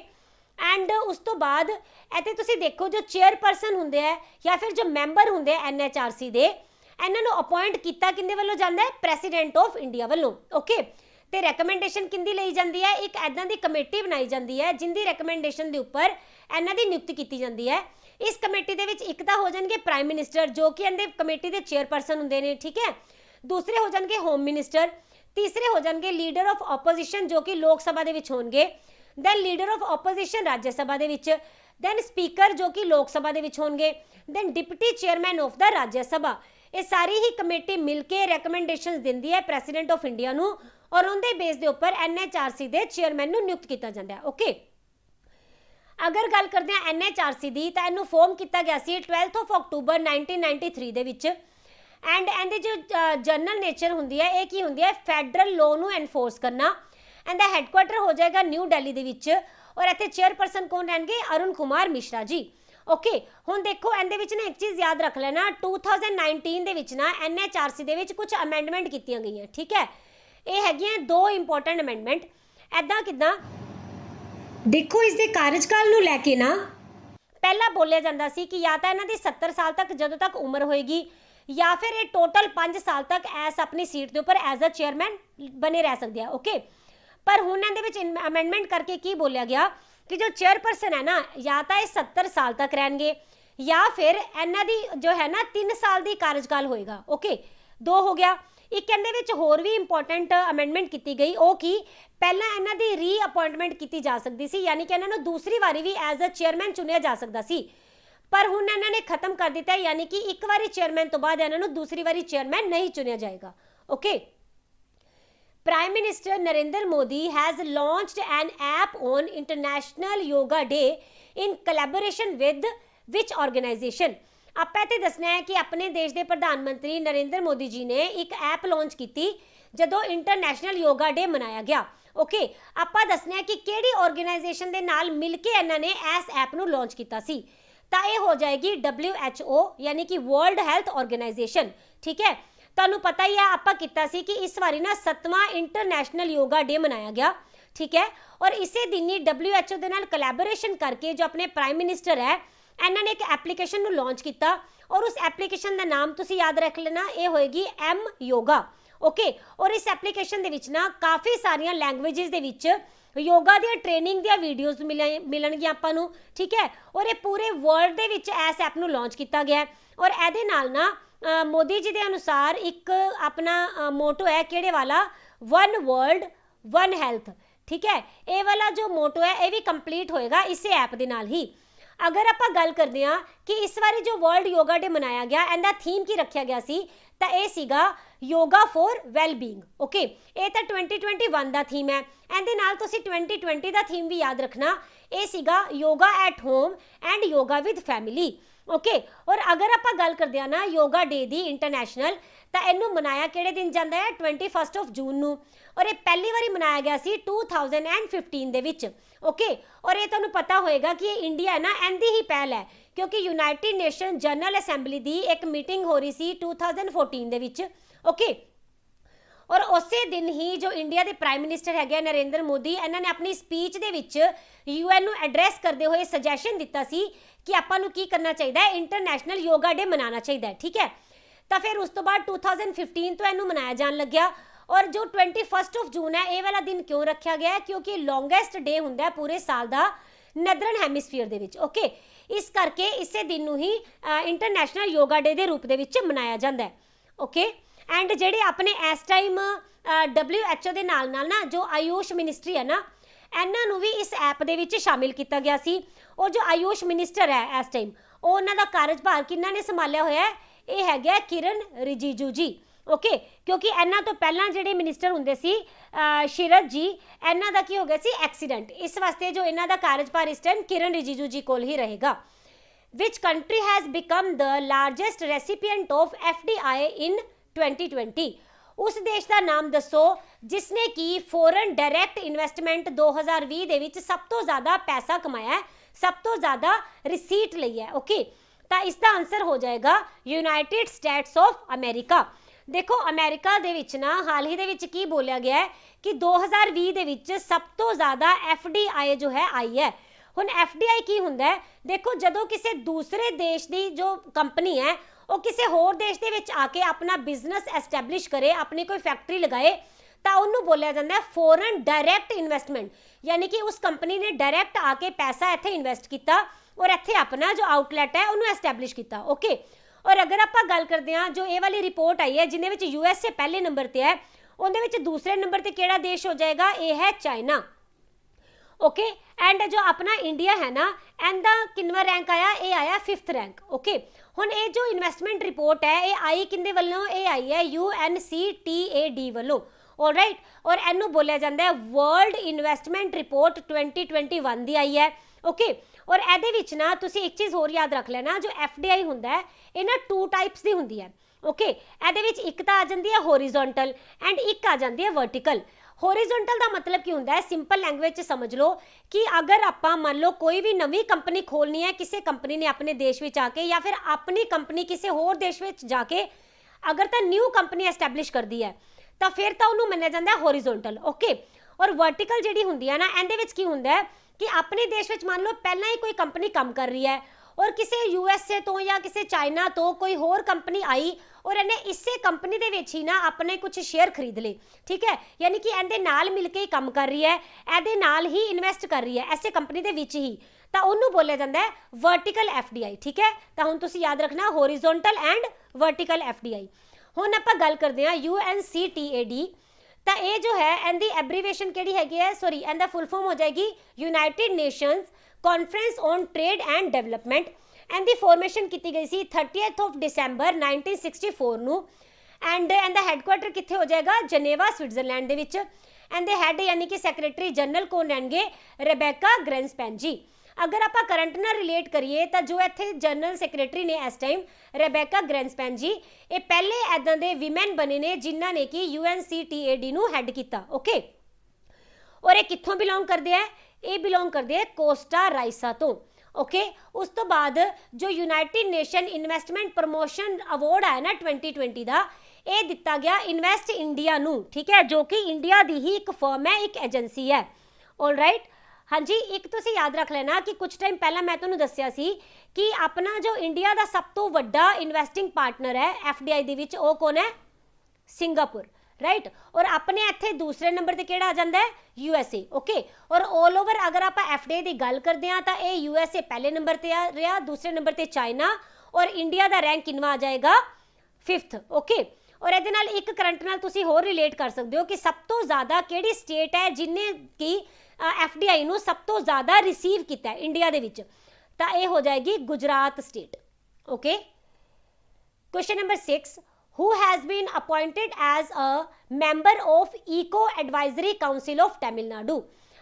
ਐਂਡ ਉਸ ਤੋਂ ਬਾਅਦ ਇੱਥੇ ਤੁਸੀਂ ਦੇਖੋ ਜੋ ਚੇਅਰਪਰਸਨ ਹੁੰਦੇ ਆ ਜਾਂ ਫਿਰ ਜੋ ਮੈਂਬਰ ਹੁੰਦੇ ਆ NHRC ਦੇ, ਇਹਨਾਂ ਨੂੰ ਅਪਾਇੰਟ ਕੀਤਾ ਕਿੰਦੇ ਵੱਲੋਂ ਜਾਂਦਾ ਹੈ, ਪ੍ਰੈਸੀਡੈਂਟ ਆਫ ਇੰਡੀਆ ਵੱਲੋਂ। ਓਕੇ, ਤੇ ਰეკਮੈਂਡੇਸ਼ਨ ਕਿੰਦੀ ਲਈ ਜਾਂਦੀ ਹੈ, ਇੱਕ ਐਦਾਂ ਦੀ ਕਮੇਟੀ ਬਣਾਈ ਜਾਂਦੀ ਹੈ ਜਿੰਦੀ ਰეკਮੈਂਡੇਸ਼ਨ ਦੇ ਉੱਪਰ ਇਹਨਾਂ ਦੀ ਨਿਯੁਕਤੀ ਕੀਤੀ ਜਾਂਦੀ ਹੈ। ਇਸ ਕਮੇਟੀ ਦੇ ਵਿੱਚ ਇੱਕ ਤਾਂ ਹੋ ਜਾਣਗੇ ਪ੍ਰਾਈਮ ਮਿਨਿਸਟਰ ਜੋ ਕਿ ਇਹਦੇ ਕਮੇਟੀ ਦੇ ਚੇਅਰਪਰਸਨ ਹੁੰਦੇ ਨੇ, ਠੀਕ ਹੈ। ਦੂਸਰੇ ਹੋ ਜਾਣਗੇ ਹੋਮ ਮਿਨਿਸਟਰ, ਤੀਸਰੇ ਹੋ ਜਾਣਗੇ ਲੀਡਰ ਆਫ ਆਪੋਜੀਸ਼ਨ ਜੋ ਕਿ ਲੋਕ ਸਭਾ ਦੇ ਵਿੱਚ ਹੋਣਗੇ, ਦੈਨ ਲੀਡਰ ਆਫ ਆਪੋਜੀਸ਼ਨ ਰਾਜ ਸਭਾ ਦੇ ਵਿੱਚ, ਦੈਨ ਸਪੀਕਰ ਜੋ ਕਿ ਲੋਕ ਸਭਾ ਦੇ ਵਿੱਚ ਹੋਣਗੇ, ਦੈਨ ਡਿਪਟੀ ਚੇਅਰਮੈਨ ਆਫ ਦਾ ਰਾਜ ਸਭਾ। ਇਹ ਸਾਰੀ ਹੀ ਕਮੇਟੀ ਮਿਲ ਕੇ ਰეკਮੈਂਡੇਸ਼ਨਸ ਦਿੰਦੀ ਹੈ ਪ੍ਰੈਸੀਡੈਂਟ ਆਫ ਇੰਡੀਆ ਨੂੰ ਔਰ ਉਹਦੇ ਬੇਸ ਦੇ ਉੱਪਰ NHRC ਦੇ ਚੇਅਰਮੈਨ ਨੂੰ ਨਿਯੁਕਤ ਕੀਤਾ ਜਾਂਦਾ ਹੈ। ਓਕੇ, ਅਗਰ ਗੱਲ ਕਰਦੇ ਹਾਂ NHRC ਦੀ ਤਾਂ ਇਹਨੂੰ ਫਾਰਮ ਕੀਤਾ ਗਿਆ ਸੀ 12 ਅਕਤੂਬਰ 1993 ਦੇ ਵਿੱਚ। ਐਂਡ ਇਹਦੇ ਜੋ ਜਨਰਲ ਨੇਚਰ ਹੁੰਦੀ ਹੈ, ਇਹ ਕੀ ਹੁੰਦੀ ਹੈ, ਫੈਡਰਲ ਲਾਅ ਨੂੰ ਐਨਫੋਰਸ ਕਰਨਾ। ਇਹਦਾ ਹੈੱਡਕੁਆਟਰ ਹੋ ਜਾਏਗਾ ਨਿਊ ਦਿੱਲੀ ਦੇ ਵਿੱਚ ਔਰ ਇੱਥੇ ਚੇਅਰਪਰਸਨ ਕੌਣ ਰਹਿਣਗੇ, ਅਰੁਣ ਕੁਮਾਰ ਮਿਸ਼ਰਾ ਜੀ। ਓਕੇ, ਹੁਣ ਦੇਖੋ ਇਹਦੇ ਵਿੱਚ ਨਾ ਇੱਕ ਚੀਜ਼ ਯਾਦ ਰੱਖ ਲੈਣਾ, 2019 ਦੇ ਵਿੱਚ ਨਾ NHRC ਦੇ ਵਿੱਚ ਕੁਝ ਅਮੈਂਡਮੈਂਟ ਕੀਤੀਆਂ ਗਈਆਂ, ਠੀਕ ਹੈ। ਇਹ ਹੈਗੀਆਂ 2 ਇੰਪੋਰਟੈਂਟ ਅਮੈਂਡਮੈਂਟ। ਐਦਾਂ ਕਿੱਦਾਂ ਦੇਖੋ, ਇਸ ਦੇ ਕਾਰਜਕਾਲ ਨੂੰ ਲੈ ਕੇ ਨਾ ਪਹਿਲਾਂ ਬੋਲਿਆ ਜਾਂਦਾ ਸੀ ਕਿ ਜਾਂ ਤਾਂ ਇਹਨਾਂ ਦੀ 70 ਸਾਲ ਤੱਕ ਜਦੋਂ ਤੱਕ ਉਮਰ ਹੋਏਗੀ ਜਾਂ ਫਿਰ ਇਹ ਟੋਟਲ 5 ਸਾਲ ਤੱਕ ਐਸ ਆਪਣੀ ਸੀਟ ਦੇ ਉੱਪਰ ਐਜ਼ ਅ ਚੇਅਰਮੈਨ ਬਣੇ ਰਹਿ ਸਕਦੇ ਆ। ਓਕੇ, ਪਰ ਹੁਣ ਇਹਦੇ ਵਿੱਚ ਅਮੈਂਡਮੈਂਟ ਕਰਕੇ ਕੀ ਬੋਲਿਆ ਗਿਆ ਕਿ ਜੋ ਚੇਅਰਪਰਸਨ ਹੈ ਨਾ ਜਾਂ ਤਾਂ ਇਹ 70 ਸਾਲ ਤੱਕ ਰਹਿਣਗੇ ਜਾਂ ਫਿਰ ਇਹਨਾਂ ਦੀ ਜੋ ਹੈ ਨਾ 3 ਸਾਲ ਦੀ ਕਾਰਜਕਾਲ ਹੋਏਗਾ। ਓਕੇ, 2 ਹੋ ਗਿਆ। ਇੱਕ ਇਹਦੇ ਵਿੱਚ ਹੋਰ ਵੀ ਇੰਪੋਰਟੈਂਟ ਅਮੈਂਡਮੈਂਟ ਕੀਤੀ ਗਈ, ਉਹ ਕੀ, ਪਹਿਲਾਂ ਇਹਨਾਂ ਦੀ ਰੀਅਪਾਇੰਟਮੈਂਟ ਕੀਤੀ ਜਾ ਸਕਦੀ ਸੀ, ਯਾਨੀ ਕਿ ਇਹਨਾਂ ਨੂੰ ਦੂਸਰੀ ਵਾਰੀ ਵੀ ਐਜ਼ ਅ ਚੇਅਰਮੈਨ ਚੁਣਿਆ ਜਾ ਸਕਦਾ ਸੀ, ਪਰ ਹੁਣ ਇਹਨਾਂ ਨੇ ਖਤਮ ਕਰ ਦਿੱਤਾ, ਯਾਨੀ ਕਿ ਇੱਕ ਵਾਰੀ ਚੇਅਰਮੈਨ ਤੋਂ ਬਾਅਦ ਇਹਨਾਂ ਨੂੰ ਦੂਸਰੀ ਵਾਰੀ ਚੇਅਰਮੈਨ ਨਹੀਂ ਚੁਣਿਆ ਜਾਏਗਾ। Okay, Prime Minister Narendra Modi has launched an app on International Yoga Day in collaboration with which organization? ਆਪਾਂ ਇੱਥੇ ਦੱਸਣਾ ਹੈ ਕਿ ਆਪਣੇ ਦੇਸ਼ ਦੇ ਪ੍ਰਧਾਨ ਮੰਤਰੀ ਨਰਿੰਦਰ ਮੋਦੀ ਜੀ ਨੇ ਇੱਕ ਐਪ ਲਾਂਚ ਕੀਤੀ ਜਦੋਂ ਇੰਟਰਨੈਸ਼ਨਲ ਯੋਗਾ ਡੇ ਮਨਾਇਆ ਗਿਆ। ਓਕੇ, ਆਪਾਂ ਦੱਸਣਾ ਹੈ ਕਿ ਕਿਹੜੀ ਆਰਗੇਨਾਈਜੇਸ਼ਨ ਦੇ ਨਾਲ ਮਿਲ ਕੇ ਇਹਨਾਂ ਨੇ ਇਸ ਐਪ ਨੂੰ ਲਾਂਚ ਕੀਤਾ ਸੀ। ਤਾਂ ਇਹ ਹੋ ਜਾਏਗੀ WHO ਯਾਨੀ ਕਿ ਵਰਲਡ ਹੈਲਥ ਆਰਗੇਨਾਈਜੇਸ਼ਨ, ਠੀਕ ਹੈ। ਤੁਹਾਨੂੰ ਪਤਾ ही है ਆਪਾਂ ਕੀਤਾ ਸੀ कि इस बारी ना 7वां इंटरनेशनल योगा डे मनाया गया, ठीक है। और इसे दिन ही WHO ਦੇ ਨਾਲ ਕੋਲੈਬੋਰੇਸ਼ਨ ਕਰਕੇ जो अपने प्राइम मिनिस्टर है ਇਹਨਾਂ ਨੇ एक एप्लीकेशन ਨੂੰ लॉन्च किया और उस एप्लीकेशन का नाम तुसी याद रख लेना, ये होएगी M योगा, ओके। और इस एप्लीकेशन ਦੇ ਵਿੱਚ ना काफ़ी सारियां लैंग्वेजेस ਦੇ ਵਿੱਚ योगा दी ट्रेनिंग दी वीडियोज़ मिलणगियां आपां नूं, ठीक है। और ये पूरे वर्ल्ड दे विच इस ऐप नूं लॉन्च किया गया है। और इहदे नाल ना मोदी जी के अनुसार एक अपना मोटो है किहड़े वाला, वन वर्ल्ड वन हेल्थ, ठीक है। ये वाला जो मोटो है ये भी कंप्लीट होएगा इस ऐप के नाल ही। अगर आप गल करते हैं कि इस बारी जो वर्ल्ड योगा डे मनाया गया इहदा थीम की रखा गया सी, तो यह सीगा योगा फॉर वैलबींग, ओके। ये तो 2021 का थीम है, इहदे नाल तुसीं 2020 का थीम भी याद रखना, ये सीगा yoga at home and yoga with family, okay. और अगर आप गल करते हैं ना योगा डे दी इंटरनेशनल, तो इनू मनाया किहड़े दिन जाता है, 21 जून नूं। और ये पहली बारी मनाया गया सी 2015 दे विच, ओके। और ये तुहानूं पता होएगा कि इंडिया है ना इहदी ही पहल है, क्योंकि यूनाइटेड नेशन जनरल असैंबली दी एक मीटिंग हो रही सी 2014 दे विच, ओके। और उसे दिन ही जो इंडिया के प्राइम मिनिस्टर है नरेंद्र मोदी, इन्होंने अपनी स्पीच दे विच UN नूं एड्रैस करते हुए सजैशन दिता सी कि आपां नूं की करना चाहिए, इंटरनेशनल योगा डे मनाना चाहिए, ठीक है। तो फिर उस तो बाद 2015 तो इनू मनाया जान लग्या। और जो 21 जून है ये वाला दिन क्यों रखा गया है, क्योंकि लॉन्गेस्ट डे हुंदा है पूरे साल का नदरन हैमिसफीयर दे विच, ओके। इस करके इसे दिन नूं ही इंटरनेशनल योगा डे के रूप दे विच मनाया जाता है, ओके। एंड जेडे अपने इस टाइम WHO के नाल ना जो आयुष मिनिस्ट्री है ना, इन्हों भी इस ऐप दे विच शामिल किया गया सी। और जो आयुष मिनिस्टर है इस टाइम उन्होंने कार्यभार किन्ना ने संभालिया होया है, ये है किरण रिजिजू जी, ओके। क्योंकि इन्हों तो पहला जिहड़े मिनिस्टर हुंदे सी शीरत जी, इन्हों का की हो गया सी एक्सीडेंट, इस वास्ते जो इन्हों का कार्यभार इस टाइम किरण रिजिजू जी कोल ही रहेगा। Which country has become the largest recipient of FDI इन 2020, उस देश का नाम दसो जिसने कि फॉरेन डायरैक्ट इन्वेस्टमेंट 2020 दे विच सब तो ज़्यादा पैसा कमाया है, सब तो ज़्यादा रिसीट ली है, ओके। तो इसका आंसर हो जाएगा यूनाइटेड स्टेट्स ऑफ अमेरिका। देखो अमेरिका दे विच ना हाल ही दे विच की बोलिया गया है कि 2020 दे विच सब तो ज़्यादा FDI जो है आई है। हुण FDI की हुंदा है, देखो जदों किसी दूसरे देश की जो कंपनी है वो किसी होर देश दे विच आके अपना बिजनेस एस्टैबलिश करे, अपनी कोई फैक्ट्री लगाए, तो उन्होंने बोलिया जाता है फॉरेन डायरैक्ट इन्वेस्टमेंट, यानी कि उस कंपनी ने डायरैक्ट आके पैसा इत्थे इन्वेस्ट किया और इत्थे अपना जो आउटलैट है उन्होंने एस्टैबलिश किया, ओके। और अगर आप गल करते हैं जो ये वाली रिपोर्ट आई है जिन्हें विच USA पहले नंबर पर है, उन्हें विच दूसरे नंबर पर किहड़ा देश हो जाएगा, ये है चाइना, ओके। एंड जो अपना इंडिया है ना इनका किनवा रैंक आया, ये आया 5th रैंक, ओके। हुण ये जो इन्वेस्टमेंट रिपोर्ट है ये आई किंदे वल्लों, ये आई है UNCTAD वल्लों, ऑलराइट। और इनू बोलिया जाता है वर्ल्ड इन्वेस्टमेंट रिपोर्ट 2021 दी आई है, ओके। और इहदे विच ना तुसीं एक चीज़ होर याद रख लेना, जो FDI हुंदा है ये ना 2 टाइप्स दी हुंदी है, ओके। इहदे विच एक तो आ जाती है होरिजोंटल एंड एक आ जाती है वर्टिकल। होरिजोंटल का मतलब की होंदा है, सिंपल लैंग्वेज समझ लो कि अगर आप मान लो कोई भी नवी कंपनी खोलनी है, किसी कंपनी ने अपने देश में आके या फिर अपनी कंपनी किसी होर देश में जाके अगर तो न्यू कंपनी एस्टैबलिश कर दी है तो फिर तो उन्होंने मन्निया जाता है होरिजोंटल, ओके। और वर्टिकल जिहड़ी हुंदी है ना इहदे विच की हुंदा है कि अपने देश में मान लो पहला ही कोई कंपनी काम कर रही है और किसी USA तो या किसी चाइना तो कोई होर कंपनी आई और इन्हें इसे कंपनी दे विच ही ना अपने कुछ शेयर खरीद ले, ठीक है। यानी कि इहदे नाल मिल के ही काम कर रही है, इहदे नाल ही इन्वेस्ट कर रही है ऐसे कंपनी दे विच ही, तो उन्होंने बोलिया जाता है वर्टिकल FDI, ठीक है। तो हुण तुसीं याद रखना होरिजोंटल एंड वर्टिकल FDI। हुण आपां गल करते हैं UNCTAD, तो ये जो है इनकी एब्रीवेशन किहड़ी हैगी है, सॉरी इनका फुल फॉर्म हो जाएगी United Nations conference on trade and development. इनकी फॉर्मेशन की गई सी 30 दिसंबर 1964 नूं एंड इनका हैडक्वार्टर कित्थे हो जाएगा, जनेवा स्विट्जरलैंड दे विच। इनके हैड यानी कि सैक्रटरी जनरल कौन रहणगे, रेबेका ग्रेंसपैन जी। अगर आप करंट नाल रिलेट करिए तो जो इत्थे जनरल सैक्रटरी ने इस टाइम रेबेका ग्रेंसपैन जी, ये पहले इदां दे विमेन बने ने जिन्हां ने कि UNCTAD नूं हैड किया, ओके। और ये कित्थों बिलोंग करते हैं, ये बिलोंग करते हैं कोस्टा राइसा तो, ओके। उस तो बाद जो United nation investment promotion award आया ना 2020 का, ਇਹ ਦਿੱਤਾ ਗਿਆ ਇਨਵੈਸਟ ਇੰਡੀਆ ਨੂੰ, ਠੀਕ ਹੈ, ਜੋ ਕਿ ਇੰਡੀਆ ਦੀ ਹੀ ਇੱਕ ਫਰਮ ਹੈ, ਇੱਕ ਏਜੰਸੀ ਹੈ। ਆਲਰਾਈਟ, हाँ जी, एक तुसी याद रख लेना कि कुछ टाइम पहला मैं तुहानू दस्सिया सी कि अपना जो इंडिया का सब तो वड्डा इन्वेस्टिंग पार्टनर है FDI दे विच, वो कौन है? Singapore, right. और अपने इत्थे दूसरे नंबर ते किहड़ा आ जांदा है? USA, okay. और ऑल ओवर अगर आप FDI की गल करते हैं तो ये USA पहले नंबर ते रहा, दूसरे नंबर ते चाइना, और इंडिया का रैंक किनवा आ जाएगा? 5th, okay. और ये नाल एक करंट नाल तुसी होर रिलेट कर सकते हो कि सब तो ज़्यादा किहड़ी स्टेट है जिन्हें कि FDI ਨੂੰ ਸਭ ਤੋਂ ਜ਼ਿਆਦਾ ਰਿਸੀव ਕੀਤਾ ਹੈ ਇੰਡੀਆ ਦੇ ਵਿੱਚ, ਤਾਂ ਇਹ ਹੋ ਜਾਏਗੀ Gujarat state, okay. Question number 6, who has been appointed as a member of Eco Advisory Council of Tamil Nadu?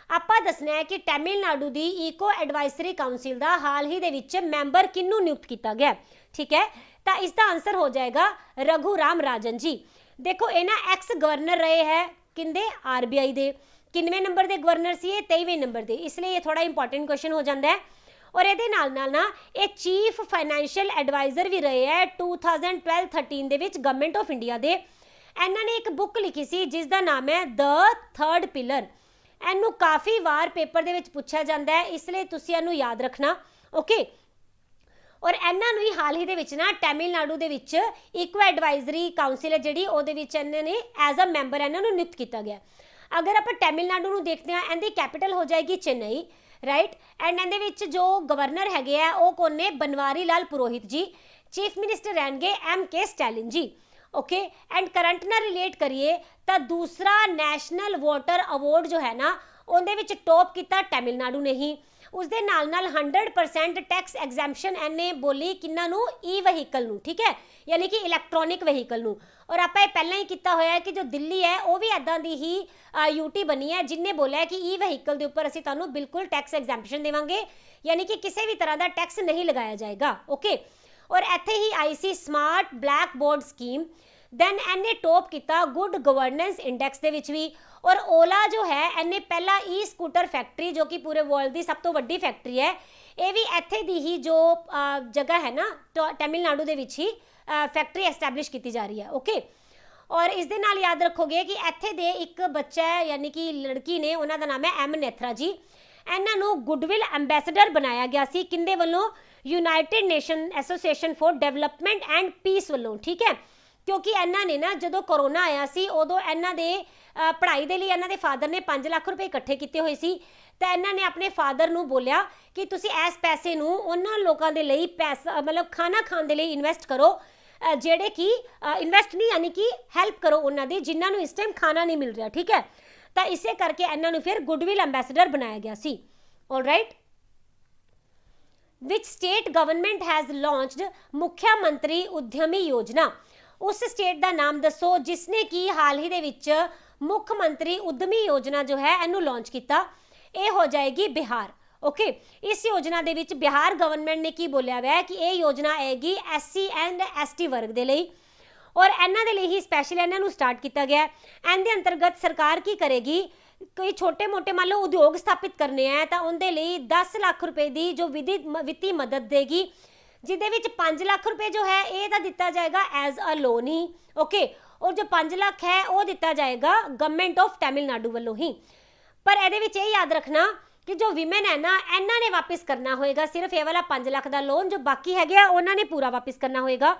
ਆਪਾਂ ਦੱਸਣਾ ਹੈ ਕਿ ਤਮਿਲਨਾਡੂ ਦੀ ਈਕੋ ਐਡਵਾਈਜ਼ਰੀ ਕਾਉਂਸਿਲ ਦਾ ਹਾਲ ਹੀ ਦੇ ਵਿੱਚ ਮੈਂਬਰ ਕਿਹਨੂੰ ਨਿਯੁਕਤ ਕੀਤਾ ਗਿਆ, ਠੀਕ ਹੈ। ਤਾਂ ਇਸ ਦਾ ਆਨਸਰ ਹੋ ਜਾਏਗਾ ਰਘੂ ਰਾਮ ਰਾਜਨ ਜੀ। ਦੇਖੋ ਇਹ ਨਾ ਐਕਸ ਗਵਰਨਰ ਰਹੇ ਹੈ ਕਿੰਦੇ? RBI ਦੇ। किनवें नंबर के गवर्नर से? 23वें नंबर के, इसलिए ये थोड़ा इंपॉर्टेंट क्वेश्चन हो जाता है। और ये ना ये चीफ फाइनैंशियल एडवाइजर भी रहे हैं 2012-13 ਦੇ ਵਿੱਚ गवर्नमेंट ऑफ इंडिया ਦੇ। ਇਹਨਾਂ ने एक बुक लिखी सी जिसका नाम है द थर्ड पिलर। ਇਹਨੂੰ काफ़ी बार पेपर ਦੇ ਵਿੱਚ ਪੁੱਛਿਆ ਜਾਂਦਾ है, इसलिए ਤੁਸੀਂ ਇਹਨੂੰ याद रखना, ओके। और ਇਹਨਾਂ ਨੂੰ ही हाल ही ਦੇ ਵਿੱਚ ना तमिलनाडु ਦੇ ਵਿੱਚ इको एडवाइजरी काउंसिल है ਜਿਹੜੀ ਉਹਦੇ ਵਿੱਚ ਇਹਨਾਂ ने एज अ मैंबर ਇਹਨਾਂ ਨੂੰ ਨਿਯੁਕਤ ਕੀਤਾ ਗਿਆ। अगर आप तमिलनाडु ਨੂੰ देखते हैं, इनकी कैपिटल हो जाएगी चेन्नई, राइट। एंड इहदे विच जो गवर्नर हैगे आ वो कौन ने? बनवारी लाल पुरोहित जी। चीफ मिनिस्टर रहणगे MK Stalin ji, okay. And current नाल रिलेट करिए तो दूसरा नैशनल वाटर अवॉर्ड जो है ना उहदे विच टॉप किया तमिलनाडु ने ही। उसदे नाल 100% टैक्स एग्जैम्पशन इन्हें बोली किन्ना नू? ई वहीकल नू, ठीक है, यानी कि इलैक्ट्रॉनिक वहीकल नू। और आप पहला ही किया होया है कि जो दिल्ली है वो भी इदां दी ही यूटी बनी है जिन्हें बोलिया है कि ई वहीकल के उपर असीं तुहानूं बिल्कुल टैक्स एग्जैम्पशन देवांगे, यानी कि किसी भी तरह का टैक्स नहीं लगाया जाएगा, ओके। और इत्थे ही आई सी smart black board scheme. Then इन्हें टॉप किया गुड गवर्नेंस इंडेक्स के विच भी। और ओला जो है इन्हें पहला ई स्कूटर फैक्ट्री जो कि पूरे वर्ल्ड की सब तो वड्डी फैक्ट्री है, ये भी इत्थे दी ही जो जगह है ना तमिलनाडु दे विच ही फैक्ट्री एस्टैबलिश की जा रही है, ओके। और इस दे नाल याद रखोगे कि इत्थे दे एक बच्चा है, यानी कि लड़की ने, उन्हां दा नाम है M नेथरा जी। इन्हां नूं गुडविल एंबेसडर बनाया गया सी किंदे वल्लों? United Nation Association for Development and Peace वल्लों, ठीक है। क्योंकि इन्हां ने ना जो कोरोना आया सी उदों इन्हां दे पढ़ाई दे लई इन्हां दे फादर ने 5 लाख रुपए इकट्ठे कीते होए सी, तो इन्हां ने अपने फादर नूं बोलिया कि तुसीं इस पैसे नूं उन्हां लोकां दे लई पैसा मतलब खाना खाण दे लई इन्वेस्ट करो, जेड़े कि इन्वेस्ट नहीं यानी कि हैल्प करो उन्हां दी जिन्हां नूं इस टाइम खाना नहीं मिल रहा, ठीक है। तो इसे करके इन्हां नूं फिर गुडविल एंबेसडर बनाया गया सी, alright. Which state government has launched मुख्यमंत्री उद्यमी योजना? उस स्टेट का नाम दसो जिसने कि हाल ही दे विच मुख्यमंत्री उद्यमी योजना जो है इनू लॉन्च किया। ये हो जाएगी बिहार, ओके। इस योजना दे विच बिहार गवर्नमेंट ने की बोलिया हुआ है कि ये योजना आएगी SC एंड ST वर्ग के लिए, और इन्हां दे लई ही स्पैशल इन्हां नूं स्टार्ट किया गया। इनके अंतर्गत सरकार की करेगी, कोई छोटे मोटे मान लो उद्योग स्थापित करने हैं तो उनके लिए 10 लाख रुपए की जो वित्तीय मदद देगी, जिदे विच 5 लाख रुपए जो है ये तो दिता जाएगा एज अ लोन ही, ओके। और जो 5 लाख है वो दिता जाएगा गवर्नमेंट ऑफ तमिलनाडु वालों ही। पर ये याद रखना कि जो विमेन है ना इन्हां ने वापस करना होएगा सिर्फ ये वाला 5 लाख का लोन, जो बाकी है उन्होंने पूरा वापस करना होएगा,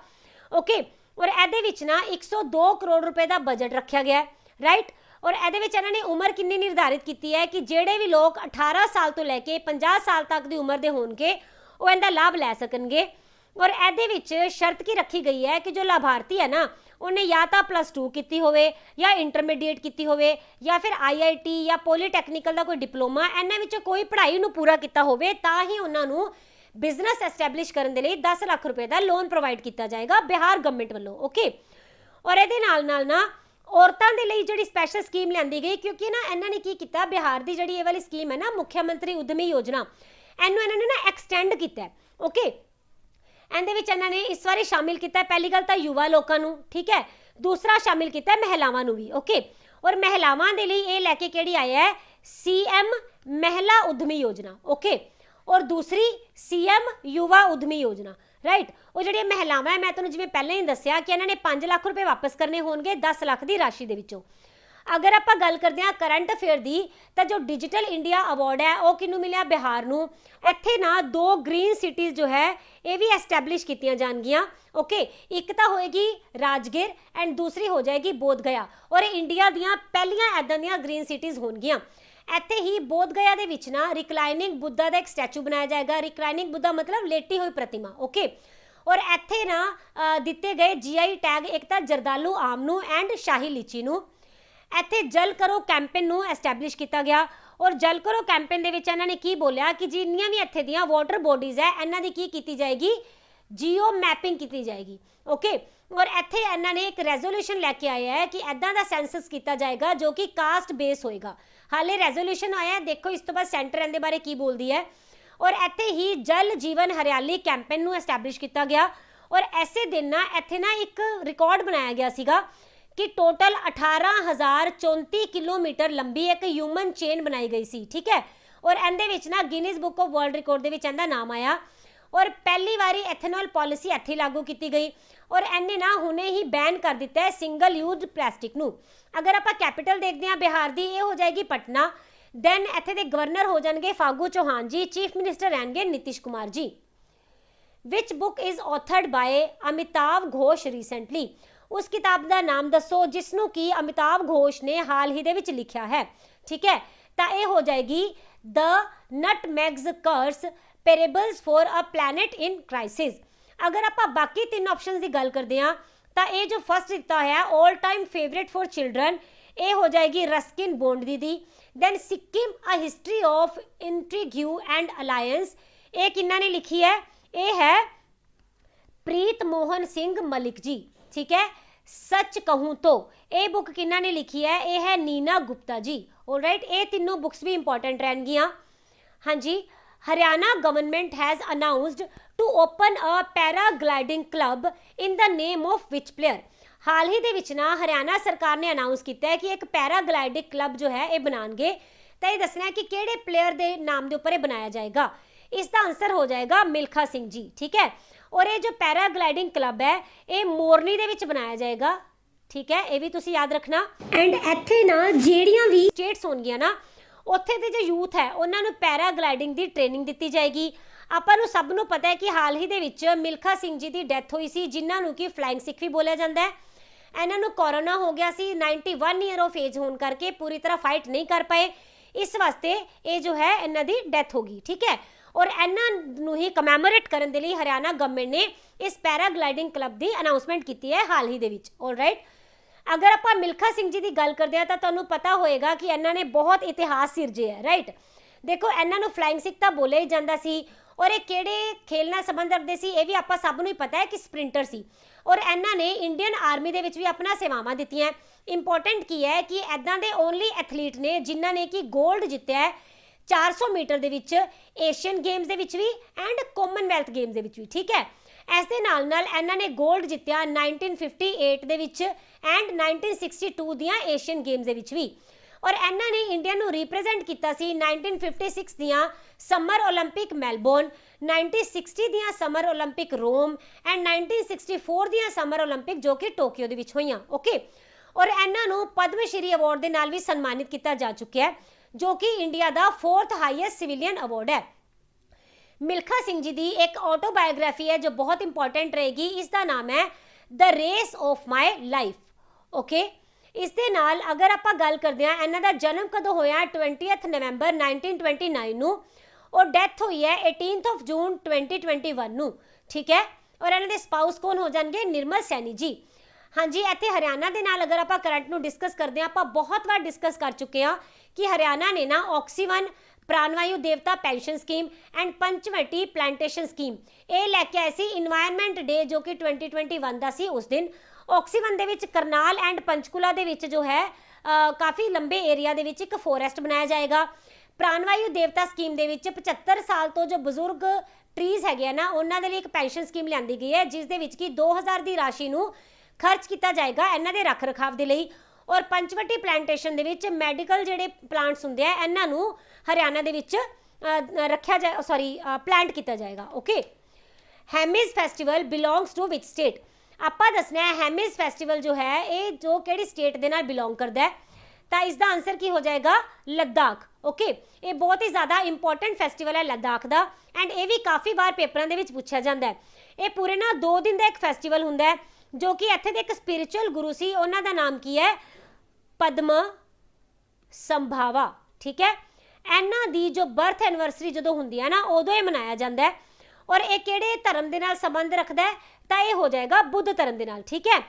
ओके। और ये विच ना 102 करोड़ रुपए का बजट रखा गया है, राइट। और ये इन्होंने उम्र कितनी निर्धारित की है कि जेडे भी लोग 18 साल तो लैके 50 साल तक की उम्र के होणगे वो इनका लाभ लै सकणगे। और ये शर्त की रखी गई है कि जो लाभार्थी है ना उन्हें या तो +2 की होवे या इंटरमीडिएट की होवे या फिर IIT या पॉलीटैक्निकल का कोई डिप्लोमा इन्हां विचों कोई पढ़ाई नूं पूरा किया होवे तां ही उन्हां नूं बिजनेस एस्टैबलिश करने के लिए 10 लाख रुपए का लोन प्रोवाइड किया जाएगा बिहार गवर्नमेंट वालों, ओके। और ये नाल ना औरतों के लिए जी स्पैशल स्कीम लियांदी गई, क्योंकि ना इन्होंने की किया बिहार की जी वाली स्कीम है ना मुख्यमंत्री उद्यमी योजना, इन्होंने ना एक्सटेंड किया, ओके। इन्होंने इस बार शामिल किया पहली गल तो युवा लोगों को, ठीक है। दूसरा शामिल किया महिलावां भी, ओके। और महिलावां के लिए ये लैके केड़ी आया है CM महिला उद्यमी योजना, ओके। और दूसरी CM युवा उद्यमी योजना, ਰਾਈਟ। ਉਹ ਜਿਹੜੀਆਂ ਮਹਿਲਾਵਾਂ ਹੈ, ਮੈਂ ਤੁਹਾਨੂੰ ਜਿਵੇਂ ਪਹਿਲਾਂ ਹੀ ਦੱਸਿਆ ਕਿ ਇਹਨਾਂ ਨੇ 5 ਲੱਖ ਰੁਪਏ ਵਾਪਸ ਕਰਨੇ ਹੋਣਗੇ 10 ਲੱਖ ਦੀ ਰਾਸ਼ੀ ਦੇ ਵਿੱਚੋਂ। ਅਗਰ ਆਪਾਂ ਗੱਲ ਕਰਦੇ ਹਾਂ ਕਰੰਟ ਅਫੇਅਰ ਦੀ, ਤਾਂ ਜੋ ਡਿਜੀਟਲ ਇੰਡੀਆ ਅਵਾਰਡ ਹੈ ਉਹ ਕਿਹਨੂੰ ਮਿਲਿਆ? ਬਿਹਾਰ ਨੂੰ। ਇੱਥੇ ਨਾ 2 ਗ੍ਰੀਨ ਸਿਟੀਜ਼ ਜੋ ਹੈ ਇਹ ਵੀ ਐਸਟੈਬਲਿਸ਼ ਕੀਤੀਆਂ ਜਾਣਗੀਆਂ। ਓਕੇ, ਇੱਕ ਤਾਂ ਹੋਏਗੀ ਰਾਜਗੀਰ ਐਂਡ ਦੂਸਰੀ ਹੋ ਜਾਏਗੀ ਬੋਧ ਗਇਆ, ਔਰ ਇੰਡੀਆ ਦੀਆਂ ਪਹਿਲੀਆਂ ਐਦਾਂ ਦੀਆਂ ਗ੍ਰੀਨ ਸਿਟੀਜ਼ ਹੋਣਗੀਆਂ। ਇੱਥੇ ਹੀ ਬੋਧ ਗਇਆ ਦੇ ਵਿੱਚ ਨਾ ਰਿਕਲਾਈਨਿੰਗ ਬੁੱਧਾ ਦਾ ਇੱਕ ਸਟੈਚੂ ਬਣਾਇਆ ਜਾਏਗਾ। ਰਿਕਲਾਈਨਿੰਗ ਬੁੱਧਾ ਮਤਲਬ ਲੇਟੀ ਹੋਈ ਪ੍ਰਤਿਮਾ। ਓਕੇ, ਔਰ ਇੱਥੇ ਨਾ ਦਿੱਤੇ ਗਏ GI ਟੈਗ ਇੱਕ ਤਾਂ ਜਰਦਾਲੂ ਆਮ ਨੂੰ ਐਂਡ ਸ਼ਾਹੀ ਲੀਚੀ ਨੂੰ। ਇੱਥੇ ਜਲ ਕਰੋ ਕੈਂਪੇਨ ਨੂੰ ਐਸਟੈਬਲਿਸ਼ ਕੀਤਾ ਗਿਆ, ਔਰ ਜਲ ਕਰੋ ਕੈਂਪੇਨ ਦੇ ਵਿੱਚ ਇਹਨਾਂ ਨੇ ਕੀ ਬੋਲਿਆ ਕਿ ਜਿੰਨੀਆਂ ਵੀ ਇੱਥੇ ਦੀਆਂ ਵਾਟਰ ਬੋਡੀਜ਼ ਹੈ ਇਹਨਾਂ ਦੀ ਕੀ ਕੀਤੀ ਜਾਏਗੀ? ਜੀਓ ਮੈਪਿੰਗ ਕੀਤੀ ਜਾਏਗੀ। ਓਕੇ, ਔਰ ਇੱਥੇ ਇਹਨਾਂ ਨੇ ਇੱਕ ਰੈਜ਼ੋਲੂਸ਼ਨ ਲੈ ਕੇ ਆਇਆ ਹੈ ਕਿ ਐਦਾਂ ਦਾ ਸੈਂਸਸ ਕੀਤਾ ਜਾਏਗਾ ਜੋ ਕਿ ਕਾਸਟ ਬੇਸ ਹੋਏਗਾ। ਹਾਲੇ ਰੈਜ਼ੋਲੂਸ਼ਨ ਆਇਆ, ਦੇਖੋ ਇਸ ਤੋਂ ਬਾਅਦ ਸੈਂਟਰ ਇਹਦੇ ਬਾਰੇ ਕੀ ਬੋਲਦੀ ਹੈ। ਔਰ ਇੱਥੇ ਹੀ ਜਲ ਜੀਵਨ ਹਰਿਆਲੀ ਕੈਂਪੇਨ ਨੂੰ ਐਸਟੈਬਲਿਸ਼ ਕੀਤਾ ਗਿਆ, ਔਰ ਐਸੇ ਦਿਨ ਨਾ ਇੱਥੇ ਨਾ ਇੱਕ ਰਿਕਾਰਡ ਬਣਾਇਆ ਗਿਆ ਸੀਗਾ ਕਿ ਟੋਟਲ 18,034 ਕਿਲੋਮੀਟਰ ਲੰਬੀ ਇੱਕ ਹਿਊਮਨ ਚੇਨ ਬਣਾਈ ਗਈ ਸੀ। ਠੀਕ ਹੈ, ਔਰ ਇਹਦੇ ਵਿੱਚ ਨਾ Guinness book of world record ਦੇ ਵਿੱਚ ਇਹਦਾ ਨਾਮ ਆਇਆ। ਔਰ ਪਹਿਲੀ ਵਾਰੀ ਐਥੇਨੋਲ ਪਾਲਿਸੀ ਇੱਥੇ ਲਾਗੂ ਕੀਤੀ ਗਈ, ਔਰ ਇਹਨੇ ਨਾ ਹੁਣੇ ਹੀ ਬੈਨ ਕਰ ਦਿੱਤਾ ਹੈ ਸਿੰਗਲ ਯੂਜ਼ ਪਲਾਸਟਿਕ ਨੂੰ। ਅਗਰ ਆਪਾਂ ਕੈਪੀਟਲ ਦੇਖਦੇ ਹਾਂ ਬਿਹਾਰ ਦੀ, ਇਹ ਹੋ ਜਾਏਗੀ ਪਟਨਾ। ਦੈਨ ਇੱਥੇ ਦੇ ਗਵਰਨਰ ਹੋ ਜਾਣਗੇ ਫਾਗੂ ਚੌਹਾਨ ਜੀ, ਚੀਫ ਮਿਨਿਸਟਰ ਰਹਿਣਗੇ Nitish Kumar ji. Which book is authored by Amitabh Ghosh recently? ਉਸ ਕਿਤਾਬ ਦਾ ਨਾਮ ਦੱਸੋ ਜਿਸ ਨੂੰ ਕਿ ਅਮਿਤਾਭ ਘੋਸ਼ ਨੇ ਹਾਲ ਹੀ ਦੇ ਵਿੱਚ ਲਿਖਿਆ ਹੈ। ਠੀਕ ਹੈ, ਤਾਂ ਇਹ ਹੋ ਜਾਏਗੀ the nutmeg's curse parables for a planet in crisis. ਅਗਰ ਆਪਾਂ ਬਾਕੀ 3 ਆਪਸ਼ਨਸ ਦੀ ਗੱਲ ਕਰਦੇ ਹਾਂ ਤਾਂ ਇਹ ਜੋ ਫਸਟ ਦਿੱਤਾ ਹੈ all time favourite for children, ਇਹ ਹੋ ਜਾਏਗੀ ਰਸਕਿਨ ਬੌਂਡ ਦੀ। Then Sikkim a history of intrigue and alliance, ਇਹ ਕਿਹਨਾਂ ਨੇ ਲਿਖੀ ਹੈ? ਇਹ ਹੈ ਪ੍ਰੀਤ ਮੋਹਨ ਸਿੰਘ ਮਲਿਕ ਜੀ। ਠੀਕ ਹੈ, ਸੱਚ कहूं तो, ਇਹ ਬੁੱਕ ਕਿਹਨਾਂ ਨੇ ਲਿਖੀ ਹੈ? ਇਹ ਹੈ ਨੀਨਾ ਗੁਪਤਾ ਜੀ। ਆਲਰਾਈਟ, ਇਹ ਤਿੰਨੋਂ ਬੁੱਕਸ ਵੀ ਇੰਪੋਰਟੈਂਟ ਰਹਿਣਗੀਆਂ। ਹਾਂਜੀ, Haryana government has announced to open a paragliding club in the name of which player? ਹਾਲ ਹੀ ਦੇ ਵਿੱਚ ਨਾ ਹਰਿਆਣਾ ਸਰਕਾਰ ਨੇ ਅਨਾਉਂਸ ਕੀਤਾ ਹੈ ਕਿ ਇੱਕ ਪੈਰਾਗਲਾਈਡਿੰਗ ਕਲੱਬ ਜੋ ਹੈ ਇਹ ਬਣਾਉਣਗੇ, ਤਾਂ ਇਹ ਦੱਸਣਾ ਹੈ ਕਿ ਕਿਹੜੇ ਪਲੇਅਰ ਦੇ ਨਾਮ ਦੇ ਉੱਪਰ ਇਹ ਬਣਾਇਆ ਜਾਏਗਾ। ਇਸ ਦਾ ਆਨਸਰ ਹੋ ਜਾਏਗਾ ਮਿਲਖਾ ਸਿੰਘ ਜੀ। ਠੀਕ ਹੈ, ਔਰ ਇਹ ਜੋ ਪੈਰਾਗਲਾਈਡਿੰਗ ਕਲੱਬ ਹੈ ਇਹ ਮੋਰਨੀ ਦੇ ਵਿੱਚ ਬਣਾਇਆ ਜਾਏਗਾ। ਠੀਕ ਹੈ, ਇਹ ਵੀ ਤੁਸੀਂ ਯਾਦ ਰੱਖਣਾ। ਐਂਡ ਇੱਥੇ ਨਾ ਜਿਹੜੀਆਂ ਵੀ ਸਟੇਟਸ ਹੋਣਗੀਆਂ ਨਾ, ਉੱਥੇ ਦੇ ਜੋ ਯੂਥ ਹੈ ਉਹਨਾਂ ਨੂੰ ਪੈਰਾਗਲਾਈਡਿੰਗ ਦੀ ਟ੍ਰੇਨਿੰਗ ਦਿੱਤੀ ਜਾਏਗੀ। ਆਪਾਂ ਨੂੰ ਸਭ ਨੂੰ ਪਤਾ ਹੈ ਕਿ ਹਾਲ ਹੀ ਦੇ ਵਿੱਚ ਮਿਲਖਾ ਸਿੰਘ ਜੀ ਦੀ ਡੈਥ ਹੋਈ ਸੀ, ਜਿਨ੍ਹਾਂ ਨੂੰ ਕਿ ਫਲਾਈਂਗ ਸਿੱਖ ਵੀ ਬੋਲਿਆ ਜਾਂਦਾ ਹੈ। ਇਹਨਾਂ ਨੂੰ ਕੋਰੋਨਾ ਹੋ ਗਿਆ ਸੀ, 91 ਈਅਰ ਆਫ ਏਜ ਹੋਣ ਕਰਕੇ ਪੂਰੀ ਤਰ੍ਹਾਂ ਫਾਈਟ ਨਹੀਂ ਕਰ ਪਾਏ, ਇਸ ਵਾਸਤੇ ਇਹ ਜੋ ਹੈ ਇਹਨਾਂ ਦੀ ਡੈਥ ਹੋ ਗਈ। ਠੀਕ ਹੈ, ਔਰ ਇਹਨਾਂ ਨੂੰ ਹੀ ਕਮੈਮੋਰੇਟ ਕਰਨ ਦੇ ਲਈ ਹਰਿਆਣਾ ਗਵਰਨਮੈਂਟ ਨੇ ਇਸ ਪੈਰਾਗਲਾਈਡਿੰਗ ਕਲੱਬ ਦੀ ਅਨਾਉਂਸਮੈਂਟ ਕੀਤੀ ਹੈ ਹਾਲ ਹੀ ਦੇ ਵਿੱਚ। ਆਲਰਾਈਟ, ਅਗਰ ਆਪਾਂ ਮਿਲਖਾ ਸਿੰਘ ਜੀ ਦੀ ਗੱਲ ਕਰਦੇ ਹਾਂ ਤਾਂ ਤੁਹਾਨੂੰ ਪਤਾ ਹੋਏਗਾ ਕਿ ਇਹਨਾਂ ਨੇ ਬਹੁਤ ਇਤਿਹਾਸ ਸਿਰਜੇ ਹੈ। ਰਾਈਟ, ਦੇਖੋ ਇਹਨਾਂ ਨੂੰ ਫਲਾਈਂਗ ਸਿੱਖ ਤਾਂ ਬੋਲਿਆ ਹੀ ਜਾਂਦਾ ਸੀ, ਔਰ ਇਹ ਕਿਹੜੇ ਖੇਲ ਨਾਲ ਸੰਬੰਧ ਰੱਖਦੇ ਸੀ ਇਹ ਵੀ ਆਪਾਂ ਸਭ ਨੂੰ ਹੀ ਪਤਾ ਹੈ ਕਿ ਸਪ੍ਰਿੰਟਰ ਸੀ, ਔਰ ਇਹਨਾਂ ਨੇ ਇੰਡੀਅਨ ਆਰਮੀ ਦੇ ਵਿੱਚ ਵੀ ਆਪਣਾ ਸੇਵਾਵਾਂ ਦਿੱਤੀਆਂ। ਇੰਪੋਰਟੈਂਟ ਕੀ ਹੈ ਕਿ ਇੱਦਾਂ ਦੇ ਓਨਲੀ ਐਥਲੀਟ ਨੇ ਜਿਨ੍ਹਾਂ ਨੇ ਕਿ 골ਡ ਜਿੱਤਿਆ ਹੈ 400 ਮੀਟਰ ਦੇ ਵਿੱਚ, ਏਸ਼ੀਅਨ ਗੇਮਸ ਦੇ ਵਿੱਚ ਵੀ ਐਂਡ ਕਾਮਨਵੈਲਥ ਗੇਮਸ ਦੇ ਵਿੱਚ ਵੀ। ਠੀਕ ਹੈ, ਇਸ ਦੇ ਨਾਲ ਨਾਲ ਇਹਨਾਂ ਨੇ 골ਡ ਜਿੱਤਿਆ 1958 ਦੇ ਵਿੱਚ ਐਂਡ 1962 ਦੀਆਂ ਏਸ਼ੀਅਨ ਗੇਮਸ ਦੇ ਵਿੱਚ ਵੀ, ਔਰ ਇਹਨਾਂ ਨੇ ਇੰਡੀਆ ਨੂੰ ਰਿਪਰੈਜ਼ੈਂਟ ਕੀਤਾ ਸੀ 1956 ਦੀਆਂ ਸਮਰ ਓਲੰਪਿਕ ਮੈਲਬੌਰਨ, 1960 ਦੀਆਂ ਸਮਰ ਓਲੰਪਿਕ ਰੋਮ ਐਂਡ 1964 ਦੀਆਂ ਸਮਰ ਓਲੰਪਿਕ ਜੋ ਕਿ ਟੋਕੀਓ ਦੇ ਵਿੱਚ ਹੋਈਆਂ। ਓਕੇ, ਔਰ ਇਹਨਾਂ ਨੂੰ ਪਦਮ ਸ਼੍ਰੀ ਅਵਾਰਡ ਦੇ ਨਾਲ ਵੀ ਸਨਮਾਨਿਤ ਕੀਤਾ ਜਾ ਚੁੱਕਿਆ ਹੈ, ਜੋ ਕਿ ਇੰਡੀਆ ਦਾ 4th ਹਾਈਐਸਟ ਸਿਵਿਲੀਅਨ ਅਵਾਰਡ ਹੈ। ਮਿਲਖਾ ਸਿੰਘ ਜੀ ਦੀ ਇੱਕ ਆਟੋਬਾਇਓਗ੍ਰਾਫੀ ਹੈ ਜੋ ਬਹੁਤ ਇੰਪੋਰਟੈਂਟ ਰਹੇਗੀ, ਇਸ ਦਾ ਨਾਮ ਹੈ the race of my life. Okay, ਇਸ ਦੇ ਨਾਲ ਅਗਰ ਆਪਾਂ ਗੱਲ ਕਰਦੇ ਹਾਂ ਇਹਨਾਂ ਦਾ ਜਨਮ ਕਦੋਂ ਹੋਇਆ? 20 ਨਵੰਬਰ 1929 ਨੂੰ, ਔਰ ਡੈਥ ਹੋਈ ਹੈ 18 ਜੂਨ 2021 ਨੂੰ। ਠੀਕ ਹੈ, ਔਰ ਇਹਨਾਂ ਦੇ ਸਪਾਊਸ ਕੌਣ ਹੋ ਜਾਣਗੇ? ਨਿਰਮਲ ਸੈਣੀ ਜੀ। ਹਾਂਜੀ, ਇੱਥੇ ਹਰਿਆਣਾ ਦੇ ਨਾਲ ਅਗਰ ਆਪਾਂ ਕਰੰਟ ਨੂੰ ਡਿਸਕਸ ਕਰਦੇ ਹਾਂ, ਆਪਾਂ ਬਹੁਤ ਵਾਰ ਡਿਸਕਸ ਕਰ ਚੁੱਕੇ ਹਾਂ ਕਿ ਹਰਿਆਣਾ ਨੇ ਨਾ oxy van, Pranvayu Devta pension scheme and Panchvati plantation scheme ਇਹ ਲੈ ਕੇ ਆਏ ਸੀ ਇਨਵਾਇਰਨਮੈਂਟ ਡੇ ਜੋ ਕਿ 2021 ਦਾ ਸੀ। ਉਸ ਦਿਨ ਆਕਸੀਵਨ ਦੇ ਵਿੱਚ ਕਰਨਾਲ ਐਂਡ ਪੰਚਕੂਲਾ ਦੇ ਵਿੱਚ ਜੋ ਹੈ ਕਾਫੀ ਲੰਬੇ ਏਰੀਆ ਦੇ ਵਿੱਚ ਇੱਕ ਫੋਰੈਸਟ ਬਣਾਇਆ ਜਾਏਗਾ। ਪ੍ਰਾਣਵਾਯੂ ਦੇਵਤਾ ਸਕੀਮ ਦੇ ਵਿੱਚ 75 ਸਾਲ ਤੋਂ ਜੋ ਬਜ਼ੁਰਗ ਟਰੀਜ਼ ਹੈਗੇ ਆ ਨਾ, ਉਹਨਾਂ ਦੇ ਲਈ ਇੱਕ ਪੈਨਸ਼ਨ ਸਕੀਮ ਲਿਆਂਦੀ ਗਈ ਹੈ, ਜਿਸ ਦੇ ਵਿੱਚ ਕਿ 2000 ਦੀ ਰਾਸ਼ੀ ਨੂੰ ਖਰਚ ਕੀਤਾ ਜਾਏਗਾ ਇਹਨਾਂ ਦੇ ਰੱਖ ਰਖਾਵ ਦੇ ਲਈ। ਔਰ ਪੰਚਵਟੀ ਪਲਾਂਟੇਸ਼ਨ ਦੇ ਵਿੱਚ ਮੈਡੀਕਲ ਜਿਹੜੇ ਪਲਾਂਟਸ ਹੁੰਦੇ ਆ ਇਹਨਾਂ ਨੂੰ ਹਰਿਆਣਾ ਦੇ ਵਿੱਚ ਰੱਖਿਆ ਪਲਾਂਟ ਕੀਤਾ ਜਾਏਗਾ। Okay, Hemis festival belongs to which state. ਆਪਾਂ ਦੱਸਣਾ ਹੈ ਹੈਮਿਜ਼ ਫੈਸਟੀਵਲ ਜੋ ਹੈ ਇਹ ਜੋ ਕਿਹੜੀ ਸਟੇਟ ਦੇ ਨਾਲ ਬਿਲੋਂਗ ਕਰਦਾ ਹੈ, ਤਾਂ ਇਸ ਦਾ ਆਨਸਰ ਕੀ ਹੋ ਜਾਏਗਾ? ਲੱਦਾਖ। ਓਕੇ, ਇਹ ਬਹੁਤ ਹੀ ਜ਼ਿਆਦਾ ਇੰਪੋਰਟੈਂਟ ਫੈਸਟੀਵਲ ਹੈ ਲੱਦਾਖ ਦਾ, ਐਂਡ ਇਹ ਵੀ ਕਾਫੀ ਵਾਰ ਪੇਪਰਾਂ ਦੇ ਵਿੱਚ ਪੁੱਛਿਆ ਜਾਂਦਾ ਹੈ। ਇਹ ਪੂਰੇ ਨਾ 2 ਦਿਨ ਦਾ ਇੱਕ ਫੈਸਟੀਵਲ ਹੁੰਦਾ ਹੈ, ਜੋ ਕਿ ਇੱਥੇ ਦੇ ਇੱਕ ਸਪਿਰਿਚੁਅਲ ਗੁਰੂ ਸੀ, ਉਹਨਾਂ ਦਾ ਨਾਮ ਕੀ ਹੈ? ਪਦਮ ਸੰਭਾਵਾ। ਠੀਕ ਹੈ, ਇਹਨਾਂ ਦੀ ਜੋ ਬਰਥ ਐਨਵਰਸਰੀ ਜਦੋਂ ਹੁੰਦੀ ਹੈ ਨਾ, ਉਦੋਂ ਇਹ ਮਨਾਇਆ ਜਾਂਦਾ ਹੈ। ਔਰ ਇਹ ਕਿਹੜੇ ਧਰਮ ਦੇ ਨਾਲ ਸੰਬੰਧ ਰੱਖਦਾ ਹੈ? ਤਾਂ ਇਹ ਹੋ ਜਾਏਗਾ ਬੁੱਧ ਧਰਮ ਦੇ ਨਾਲ। ਠੀਕ ਹੈ,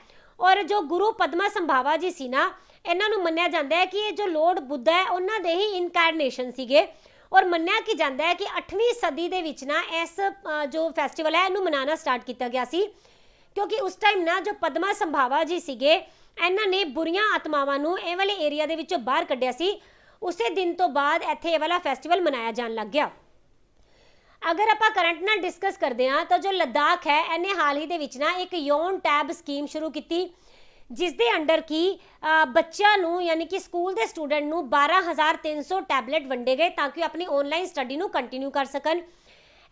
ਔਰ ਜੋ ਗੁਰੂ ਪਦਮਾ ਸੰਭਾਵਾ ਜੀ ਸੀ ਨਾ, ਇਹਨਾਂ ਨੂੰ ਮੰਨਿਆ ਜਾਂਦਾ ਹੈ ਕਿ ਇਹ ਜੋ ਲੋਰਡ ਬੁੱਧ ਹੈ ਉਹਨਾਂ ਦੇ ਹੀ ਇਨਕਾਰਨੇਸ਼ਨ ਸੀਗੇ। ਔਰ ਮੰਨਿਆ ਕਿ ਜਾਂਦਾ ਹੈ ਕਿ 8ਵੀਂ ਸਦੀ ਦੇ ਵਿੱਚ ਨਾ ਇਸ ਜੋ ਫੈਸਟੀਵਲ ਹੈ ਇਹਨੂੰ ਮਨਾਉਣਾ ਸਟਾਰਟ ਕੀਤਾ ਗਿਆ ਸੀ, ਕਿਉਂਕਿ ਉਸ ਟਾਈਮ ਨਾ ਜੋ ਪਦਮਾ ਸੰਭਾਵਾ ਜੀ ਸੀਗੇ, ਇਹਨਾਂ ਨੇ ਬੁਰੀਆਂ ਆਤਮਾਵਾਂ ਨੂੰ ਇਹ ਵਾਲੇ ਏਰੀਆ ਦੇ ਵਿੱਚੋਂ ਬਾਹਰ ਕੱਢਿਆ ਸੀ। ਉਸੇ ਦਿਨ ਤੋਂ ਬਾਅਦ ਇੱਥੇ ਇਹ ਵਾਲਾ ਫੈਸਟੀਵਲ ਮਨਾਇਆ ਜਾਣ ਲੱਗ ਗਿਆ। ਅਗਰ ਆਪਾਂ ਕਰੰਟ ਨਾਲ ਡਿਸਕਸ ਕਰਦੇ ਹਾਂ ਤਾਂ ਜੋ ਲੱਦਾਖ ਹੈ, ਇਹਨੇ ਹਾਲ ਹੀ ਦੇ ਵਿੱਚ ਨਾ ਇੱਕ ਯੋਨ ਟੈਬ ਸਕੀਮ ਸ਼ੁਰੂ ਕੀਤੀ, ਜਿਸ ਦੇ ਅੰਡਰ ਕੀ ਬੱਚਿਆਂ ਨੂੰ ਯਾਨੀ ਕਿ ਸਕੂਲ ਦੇ ਸਟੂਡੈਂਟ ਨੂੰ 12,300 ਟੈਬਲੇਟ ਵੰਡੇ ਗਏ ਤਾਂ ਕਿ ਆਪਣੀ ਆਨਲਾਈਨ ਸਟੱਡੀ ਨੂੰ ਕੰਟੀਨਿਊ ਕਰ ਸਕਣ।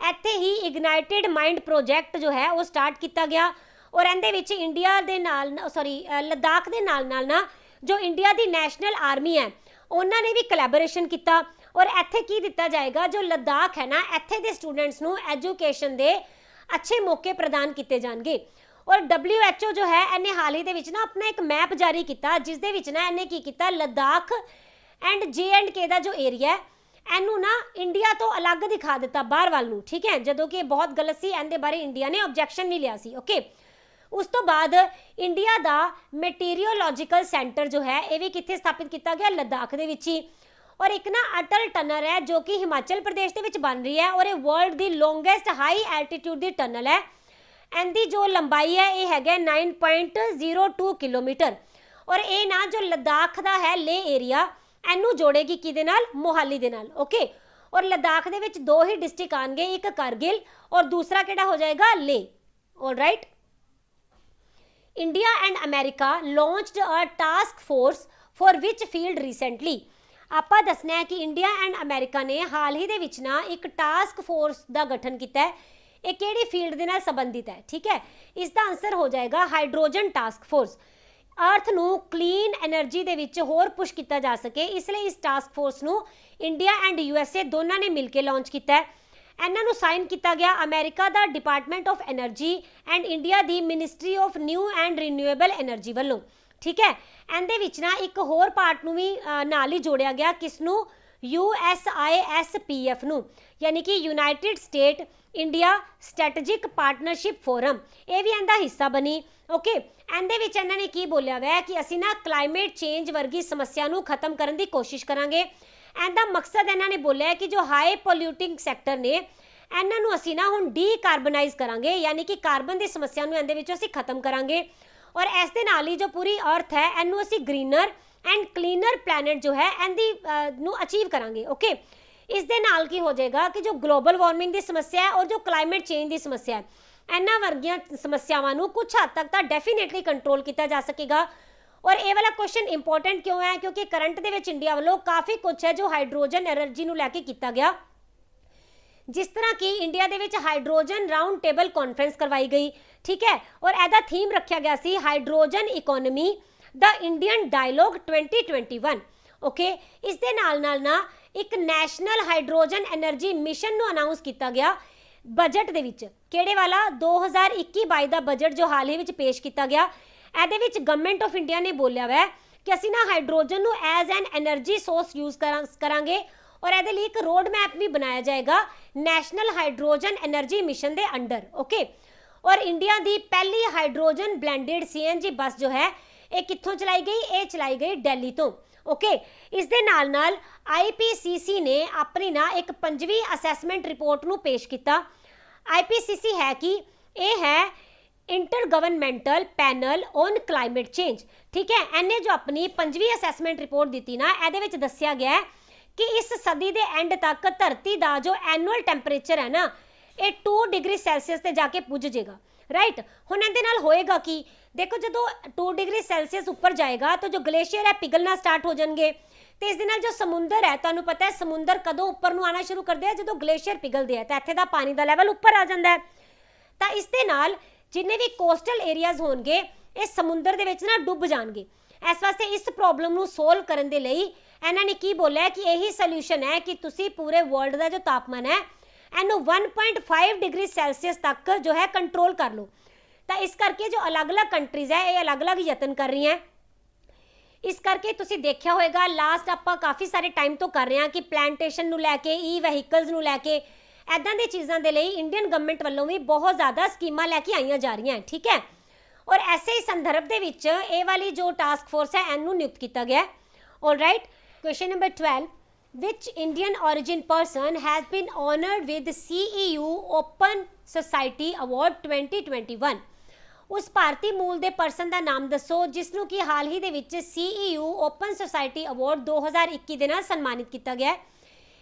ਇੱਥੇ ਹੀ ਇਗਨਾਈਟਿਡ ਮਾਈਂਡ ਪ੍ਰੋਜੈਕਟ ਜੋ ਹੈ ਉਹ ਸਟਾਰਟ ਕੀਤਾ ਗਿਆ, ਔਰ ਇਹਦੇ ਵਿੱਚ ਇੰਡੀਆ ਦੇ ਨਾਲ ਲੱਦਾਖ ਦੇ ਨਾਲ ਨਾ ਜੋ ਇੰਡੀਆ ਦੀ ਨੈਸ਼ਨਲ ਆਰਮੀ ਹੈ ਉਹਨਾਂ ਨੇ ਵੀ ਕੋਲੈਬੋਰੇਸ਼ਨ ਕੀਤਾ। ਔਰ ਇੱਥੇ ਕੀ ਦਿੱਤਾ ਜਾਏਗਾ? ਜੋ ਲੱਦਾਖ ਹੈ ਨਾ, ਇੱਥੇ ਦੇ ਸਟੂਡੈਂਟਸ ਨੂੰ ਐਜੂਕੇਸ਼ਨ ਦੇ ਅੱਛੇ ਮੌਕੇ ਪ੍ਰਦਾਨ ਕੀਤੇ ਜਾਣਗੇ। ਔਰ WHO ਜੋ ਹੈ ਇਹਨੇ ਹਾਲ ਹੀ ਦੇ ਵਿੱਚ ਨਾ ਆਪਣਾ ਇੱਕ ਮੈਪ ਜਾਰੀ ਕੀਤਾ, ਜਿਸ ਦੇ ਵਿੱਚ ਨਾ ਇਹਨੇ ਕੀ ਕੀਤਾ? ਲੱਦਾਖ ਐਂਡ J&K ਦਾ ਜੋ ਏਰੀਆ ਹੈ ਇਹਨੂੰ ਨਾ ਇੰਡੀਆ ਤੋਂ ਅਲੱਗ ਦਿਖਾ ਦਿੱਤਾ ਬਾਹਰ ਵੱਲ ਨੂੰ। ਠੀਕ ਹੈ, ਜਦੋਂ ਕਿ ਇਹ ਬਹੁਤ ਗਲਤ ਸੀ, ਇਹਦੇ ਬਾਰੇ ਇੰਡੀਆ ਨੇ ਆਬਜੈਕਸ਼ਨ ਨਹੀਂ ਲਿਆ ਸੀ। ਓਕੇ, ਉਸ ਤੋਂ ਬਾਅਦ ਇੰਡੀਆ ਦਾ ਮੈਟੀਰੀਓਲੋਜੀਕਲ ਸੈਂਟਰ ਜੋ ਹੈ ਇਹ ਵੀ ਕਿੱਥੇ ਸਥਾਪਿਤ ਕੀਤਾ ਗਿਆ? ਲੱਦਾਖ ਦੇ ਵਿੱਚ ਹੀ। ਔਰ ਇੱਕ ਨਾ ਅਟਲ ਟਨਲ ਹੈ ਜੋ ਕਿ ਹਿਮਾਚਲ ਪ੍ਰਦੇਸ਼ ਦੇ ਵਿੱਚ ਬਣ ਰਹੀ ਹੈ, ਔਰ ਇਹ ਵਰਲਡ ਦੀ ਲੌਂਗੈਸਟ ਹਾਈ ਐਲਟੀਟਿਊਡ ਦੀ ਟਨਲ ਹੈ। ਇਹਦੀ ਜੋ ਲੰਬਾਈ ਹੈ ਇਹ ਹੈਗਾ 9.02 ਕਿਲੋਮੀਟਰ। ਔਰ ਇਹ ਨਾ ਜੋ ਲੱਦਾਖ ਦਾ ਹੈ ਲੇ ਏਰੀਆ, ਇਹਨੂੰ ਜੋੜੇਗੀ ਕਿਹਦੇ ਨਾਲ? ਮੋਹਾਲੀ ਦੇ ਨਾਲ। ਓਕੇ, ਔਰ ਲੱਦਾਖ ਦੇ ਵਿੱਚ 2 ਹੀ ਡਿਸਟ੍ਰਿਕਟ ਆਣਗੇ, ਇੱਕ ਕਾਰਗਿਲ ਔਰ ਦੂਸਰਾ ਕਿਹੜਾ ਹੋ ਜਾਏਗਾ? ਲੇ। All right, India and America launched a task force for which field recently। ਆਪਾਂ ਦੱਸਣਾ ਹੈ ਕਿ ਇੰਡੀਆ ਐਂਡ ਅਮਰੀਕਾ ਨੇ ਹਾਲ ਹੀ ਦੇ ਵਿੱਚ ਨਾ ਇੱਕ ਟਾਸਕ ਫੋਰਸ ਦਾ ਗਠਨ ਕੀਤਾ ਹੈ। ਇਹ ਕਿਹੜੀ ਫੀਲਡ ਦੇ ਨਾਲ ਸੰਬੰਧਿਤ ਹੈ? ਠੀਕ ਹੈ, ਇਸ ਦਾ ਆਨਸਰ ਹੋ ਜਾਏਗਾ ਹਾਈਡਰੋਜਨ ਟਾਸਕ ਫੋਰਸ। ਅਰਥ ਨੂੰ ਕਲੀਨ એનર્ਜੀ ਦੇ ਵਿੱਚ ਹੋਰ ਪੁਸ਼ ਕੀਤਾ ਜਾ ਸਕੇ, ਇਸ ਲਈ ਇਸ ਟਾਸਕ ਫੋਰਸ ਨੂੰ ਇੰਡੀਆ ਐਂਡ USA ਦੋਨਾਂ ਨੇ ਮਿਲ ਕੇ ਲਾਂਚ ਕੀਤਾ ਹੈ। ਇਹਨਾਂ ਨੂੰ ਸਾਈਨ ਕੀਤਾ ਗਿਆ ਅਮਰੀਕਾ ਦਾ department of energy and India ਦੀ ministry of new and renewable energy ਵੱਲੋਂ। ਠੀਕ ਹੈ, ਇਹਦੇ ਵਿੱਚ ਨਾ ਇੱਕ ਹੋਰ ਪਾਰਟ ਨੂੰ ਵੀ ਨਾਲ ਹੀ ਜੋੜਿਆ ਗਿਆ, ਕਿਸ ਨੂੰ? USISPF ਨੂੰ, ਯਾਨੀ ਕਿ united state India strategic partnership forum. ਇਹ ਵੀ ਇਹਦਾ ਹਿੱਸਾ ਬਣੀ। ਓਕੇ, ਇਹਦੇ ਵਿੱਚ ਇਹਨਾਂ ਨੇ ਕੀ ਬੋਲਿਆ ਹੋਇਆ ਕਿ ਅਸੀਂ ਨਾ ਕਲਾਈਮੇਟ ਚੇਂਜ ਵਰਗੀ ਸਮੱਸਿਆ ਨੂੰ ਖਤਮ ਕਰਨ ਦੀ ਕੋਸ਼ਿਸ਼ ਕਰਾਂਗੇ। ਇਹਦਾ ਮਕਸਦ ਇਹਨਾਂ ਨੇ ਬੋਲਿਆ ਕਿ ਜੋ ਹਾਈ ਪੋਲਿਊਟਿੰਗ ਸੈਕਟਰ ਨੇ ਇਹਨਾਂ ਨੂੰ ਅਸੀਂ ਨਾ ਹੁਣ ਡੀਕਾਰਬਨਾਈਜ਼ ਕਰਾਂਗੇ, ਯਾਨੀ ਕਿ ਕਾਰਬਨ ਦੀ ਸਮੱਸਿਆ ਨੂੰ ਇਹਦੇ ਵਿੱਚੋਂ ਅਸੀਂ ਖਤਮ ਕਰਾਂਗੇ। ਔਰ ਇਸ ਦੇ ਨਾਲ ਹੀ ਜੋ ਪੂਰੀ ਅਰਥ ਹੈ ਇਹਨੂੰ ਅਸੀਂ ਗ੍ਰੀਨਰ ਐਂਡ ਕਲੀਨਰ ਪਲੈਨਟ ਜੋ ਹੈ ਇਹਦੀ ਨੂੰ ਅਚੀਵ ਕਰਾਂਗੇ। ਓਕੇ, ਇਸ ਦੇ ਨਾਲ ਕੀ ਹੋ ਜਾਏਗਾ ਕਿ ਜੋ ਗਲੋਬਲ ਵਾਰਮਿੰਗ ਦੀ ਸਮੱਸਿਆ ਹੈ ਔਰ ਜੋ ਕਲਾਈਮੇਟ ਚੇਂਜ ਦੀ ਸਮੱਸਿਆ ਹੈ, ਇਹਨਾਂ ਵਰਗੀਆਂ ਸਮੱਸਿਆਵਾਂ ਨੂੰ ਕੁਝ ਹੱਦ ਤੱਕ ਤਾਂ ਡੈਫੀਨੇਟਲੀ ਕੰਟਰੋਲ ਕੀਤਾ ਜਾ ਸਕੇਗਾ। ਔਰ ਇਹ ਵਾਲਾ ਕੁਐਸਚਨ ਇੰਪੋਰਟੈਂਟ ਕਿਉਂ ਹੈ? ਕਿਉਂਕਿ ਕਰੰਟ ਦੇ ਵਿੱਚ ਇੰਡੀਆ ਵੱਲੋਂ ਕਾਫੀ ਕੁਝ ਹੈ ਜੋ ਹਾਈਡਰੋਜਨ એનર્ਜੀ ਨੂੰ ਲੈ ਕੇ ਕੀਤਾ ਗਿਆ, ਜਿਸ ਤਰ੍ਹਾਂ ਕਿ ਇੰਡੀਆ ਦੇ ਵਿੱਚ ਹਾਈਡਰੋਜਨ ਰਾਉਂਡ ਟੇਬਲ ਕਾਨਫਰੰਸ ਕਰਵਾਈ ਗਈ। ਠੀਕ ਹੈ, ਔਰ ਇਹਦਾ ਥੀਮ ਰੱਖਿਆ ਗਿਆ ਸੀ ਹਾਈਡਰੋਜਨ ਇਕਨੋਮੀ ਦਾ ਇੰਡੀਅਨ ਡਾਇਲੋਗ 2021। ਓਕੇ, ਇਸ ਦੇ ਨਾਲ ਨਾ ਇੱਕ ਨੈਸ਼ਨਲ ਹਾਈਡਰੋਜਨ એનર્ਜੀ ਮਿਸ਼ਨ ਨੂੰ ਅਨਾਉਂਸ ਕੀਤਾ ਗਿਆ ਬਜਟ ਦੇ ਵਿੱਚ। ਕਿਹੜੇ ਵਾਲਾ? 2021-22 ਦਾ ਬਜਟ ਜੋ ਹਾਲ ਹੀ ਵਿੱਚ ਪੇਸ਼ ਕੀਤਾ ਗਿਆ। ਇਹਦੇ ਵਿੱਚ ਗਵਰਨਮੈਂਟ ਆਫ ਇੰਡੀਆ ਨੇ ਬੋਲਿਆ ਹੋਇਆ ਕਿ ਅਸੀਂ ਨਾ ਹਾਈਡਰੋਜਨ ਨੂੰ as an energy source use ਕਰਾਂਗੇ, ਔਰ ਇਹਦੇ ਲਈ ਇੱਕ ਰੋਡ ਮੈਪ ਵੀ ਬਣਾਇਆ ਜਾਏਗਾ ਨੈਸ਼ਨਲ ਹਾਈਡਰੋਜਨ એનર્ਜੀ ਮਿਸ਼ਨ ਦੇ ਅੰਡਰ। ਓਕੇ, ਔਰ ਇੰਡੀਆ ਦੀ ਪਹਿਲੀ ਹਾਈਡਰੋਜਨ ਬਲੈਂਡਡ CNG ਬੱਸ ਜੋ ਹੈ ਇਹ ਕਿੱਥੋਂ ਚਲਾਈ ਗਈ? ਇਹ ਚਲਾਈ ਗਈ ਦਿੱਲੀ ਤੋਂ। ਓਕੇ, ਇਸ ਦੇ ਨਾਲ IPCC ਨੇ ਆਪਣੀ ਨਾ ਇੱਕ 5ਵੀਂ ਅਸੈਸਮੈਂਟ ਰਿਪੋਰਟ ਨੂੰ ਪੇਸ਼ ਕੀਤਾ। IPCC ਹੈ ਕਿ ਇਹ ਹੈ intergovernmental panel on climate change. ਠੀਕ ਹੈ, ਇਹਨੇ ਜੋ ਆਪਣੀ 5ਵੀਂ ਅਸੈਸਮੈਂਟ ਰਿਪੋਰਟ ਦਿੱਤੀ ਨਾ, ਇਹਦੇ ਵਿੱਚ ਦੱਸਿਆ ਗਿਆ ਕਿ ਇਸ ਸਦੀ ਦੇ ਐਂਡ ਤੱਕ ਧਰਤੀ ਦਾ ਜੋ ਐਨੂਅਲ ਟੈਂਪਰੇਚਰ ਹੈ ਨਾ ਇਹ 2 ਡਿਗਰੀ ਸੈਲਸੀਅਸ ਤੇ ਜਾ ਕੇ ਪੁੱਜ ਜਾਏਗਾ। ਰਾਈਟ, ਹੁਣ ਇਹਦੇ ਨਾਲ ਹੋਏਗਾ ਕਿ ਦੇਖੋ ਜਦੋਂ 2 ਡਿਗਰੀ ਸੈਲਸੀਅਸ ਉੱਪਰ ਜਾਏਗਾ ਤਾਂ ਜੋ ਗਲੇਸ਼ੀਅਰ ਹੈ ਪਿਘਲਣਾ ਸਟਾਰਟ ਹੋ ਜਾਣਗੇ, ਤੇ ਇਸ ਦੇ ਨਾਲ ਜੋ ਸਮੁੰਦਰ ਹੈ, ਤੁਹਾਨੂੰ ਪਤਾ ਹੈ ਸਮੁੰਦਰ ਕਦੋਂ ਉੱਪਰ ਨੂੰ ਆਣਾ ਸ਼ੁਰੂ ਕਰਦੇ ਆ? ਜਦੋਂ ਗਲੇਸ਼ੀਅਰ ਪਿਘਲਦੇ ਆ ਤਾਂ ਇੱਥੇ ਦਾ ਪਾਣੀ ਦਾ ਲੈਵਲ ਉੱਪਰ ਆ ਜਾਂਦਾ ਹੈ। ਤਾਂ ਇਸ ਦੇ ਨਾਲ ਜਿੰਨੇ ਵੀ ਕੋਸਟਲ ਏਰੀਆਜ਼ ਹੋਣਗੇ ਇਹ ਸਮੁੰਦਰ ਦੇ ਵਿੱਚ ਨਾ ਡੁੱਬ ਜਾਣਗੇ। ਇਸ ਵਾਸਤੇ ਇਸ ਪ੍ਰੋਬਲਮ ਨੂੰ ਸੋਲਵ ਕਰਨ ਦੇ ਲਈ ਇਹਨਾਂ ਨੇ ਕੀ ਬੋਲਿਆ ਕਿ ਇਹੀ ਸੋਲੂਸ਼ਨ ਹੈ ਕਿ ਤੁਸੀਂ ਪੂਰੇ ਵਰਲਡ ਦਾ ਜੋ ਤਾਪਮਾਨ ਹੈ ਇਹਨੂੰ 1.5 ਡਿਗਰੀ ਸੈਲਸੀਅਸ ਤੱਕ ਜੋ ਹੈ ਕੰਟਰੋਲ ਕਰ ਲਓ। ਤਾਂ ਇਸ ਕਰਕੇ ਜੋ ਅਲੱਗ-ਅਲੱਗ ਕੰਟਰੀਜ਼ ਹੈ ਇਹ ਅਲੱਗ-ਅਲੱਗ ਯਤਨ ਕਰ ਰਹੀਆਂ। ਇਸ ਕਰਕੇ ਤੁਸੀਂ ਦੇਖਿਆ ਹੋਵੇਗਾ ਲਾਸਟ ਆਪਾਂ ਕਾਫੀ ਸਾਰੇ ਟਾਈਮ ਤੋਂ ਕਰ ਰਹੇ ਹਾਂ ਕਿ ਪਲਾਂਟੇਸ਼ਨ ਨੂੰ ਲੈ ਕੇ, ਈ ਵਹੀਕਲਸ ਨੂੰ ਲੈ ਕੇ, ਐਦਾਂ ਦੀ ਚੀਜ਼ਾਂ ਦੇ ਲਈ ਇੰਡੀਅਨ ਗਵਰਨਮੈਂਟ ਵੱਲੋਂ ਵੀ ਬਹੁਤ ਜ਼ਿਆਦਾ ਸਕੀਮਾਂ ਲੈ ਕੇ ਆਈਆਂ ਜਾ ਰਹੀਆਂ, ਠੀਕ ਹੈ। ਔਰ ਐਸੇ ਹੀ ਸੰਦਰਭ ਦੇ ਵਿੱਚ ਇਹ ਵਾਲੀ ਜੋ ਟਾਸਕ ਫੋਰਸ ਹੈ ਇਹਨੂੰ ਨਿਯੁਕਤ ਕੀਤਾ ਗਿਆ। All right, question number 12, which Indian origin person has been honored with CEU Open Society Award 2021? ਉਸ ਭਾਰਤੀ ਮੂਲ ਦੇ ਪਰਸਨ ਦਾ ਨਾਮ ਦੱਸੋ ਜਿਸ ਨੂੰ ਕਿ ਹਾਲ ਹੀ ਦੇ ਵਿੱਚ CEU Open Society Award 2021 ਦੇ ਨਾਲ ਸਨਮਾਨਿਤ ਕੀਤਾ ਗਿਆ।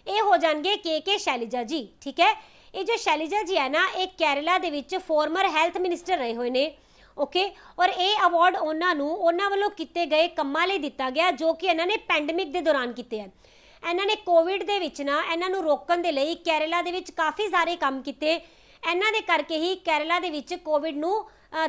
ਇਹ ਹੋ ਜਾਣਗੇ ਕੇ ਸ਼ੈਲਜਾ ਜੀ, ਠੀਕ ਹੈ। ਇਹ ਜੋ ਸ਼ੈਲਜਾ ਜੀ ਹੈ ਨਾ ਇਹ ਕੇਰਲਾ ਦੇ ਵਿੱਚ ਫਾਰਮਰ ਹੈਲਥ ਮਿਨਿਸਟਰ ਰਹੇ ਹੋਏ ਨੇ, ਓਕੇ। ਔਰ ਇਹ ਅਵਾਰਡ ਉਹਨਾਂ ਵੱਲੋਂ ਕੀਤੇ ਗਏ ਕੰਮਾਂ ਲਈ ਦਿੱਤਾ ਗਿਆ ਜੋ ਕਿ ਇਹਨਾਂ ਨੇ ਪੈਂਡੇਮਿਕ ਦੇ ਦੌਰਾਨ ਕੀਤੇ ਹਨ। ਇਹਨਾਂ ਨੇ ਕੋਵਿਡ ਦੇ ਵਿੱਚ ਨਾ ਇਹਨਾਂ ਨੂੰ ਰੋਕਣ ਦੇ ਲਈ ਕੇਰਲਾ ਦੇ ਵਿੱਚ ਕਾਫੀ ਸਾਰੇ ਕੰਮ ਕੀਤੇ। ਇਹਨਾਂ ਦੇ ਕਰਕੇ ਹੀ ਕੇਰਲਾ ਦੇ ਵਿੱਚ ਕੋਵਿਡ ਨੂੰ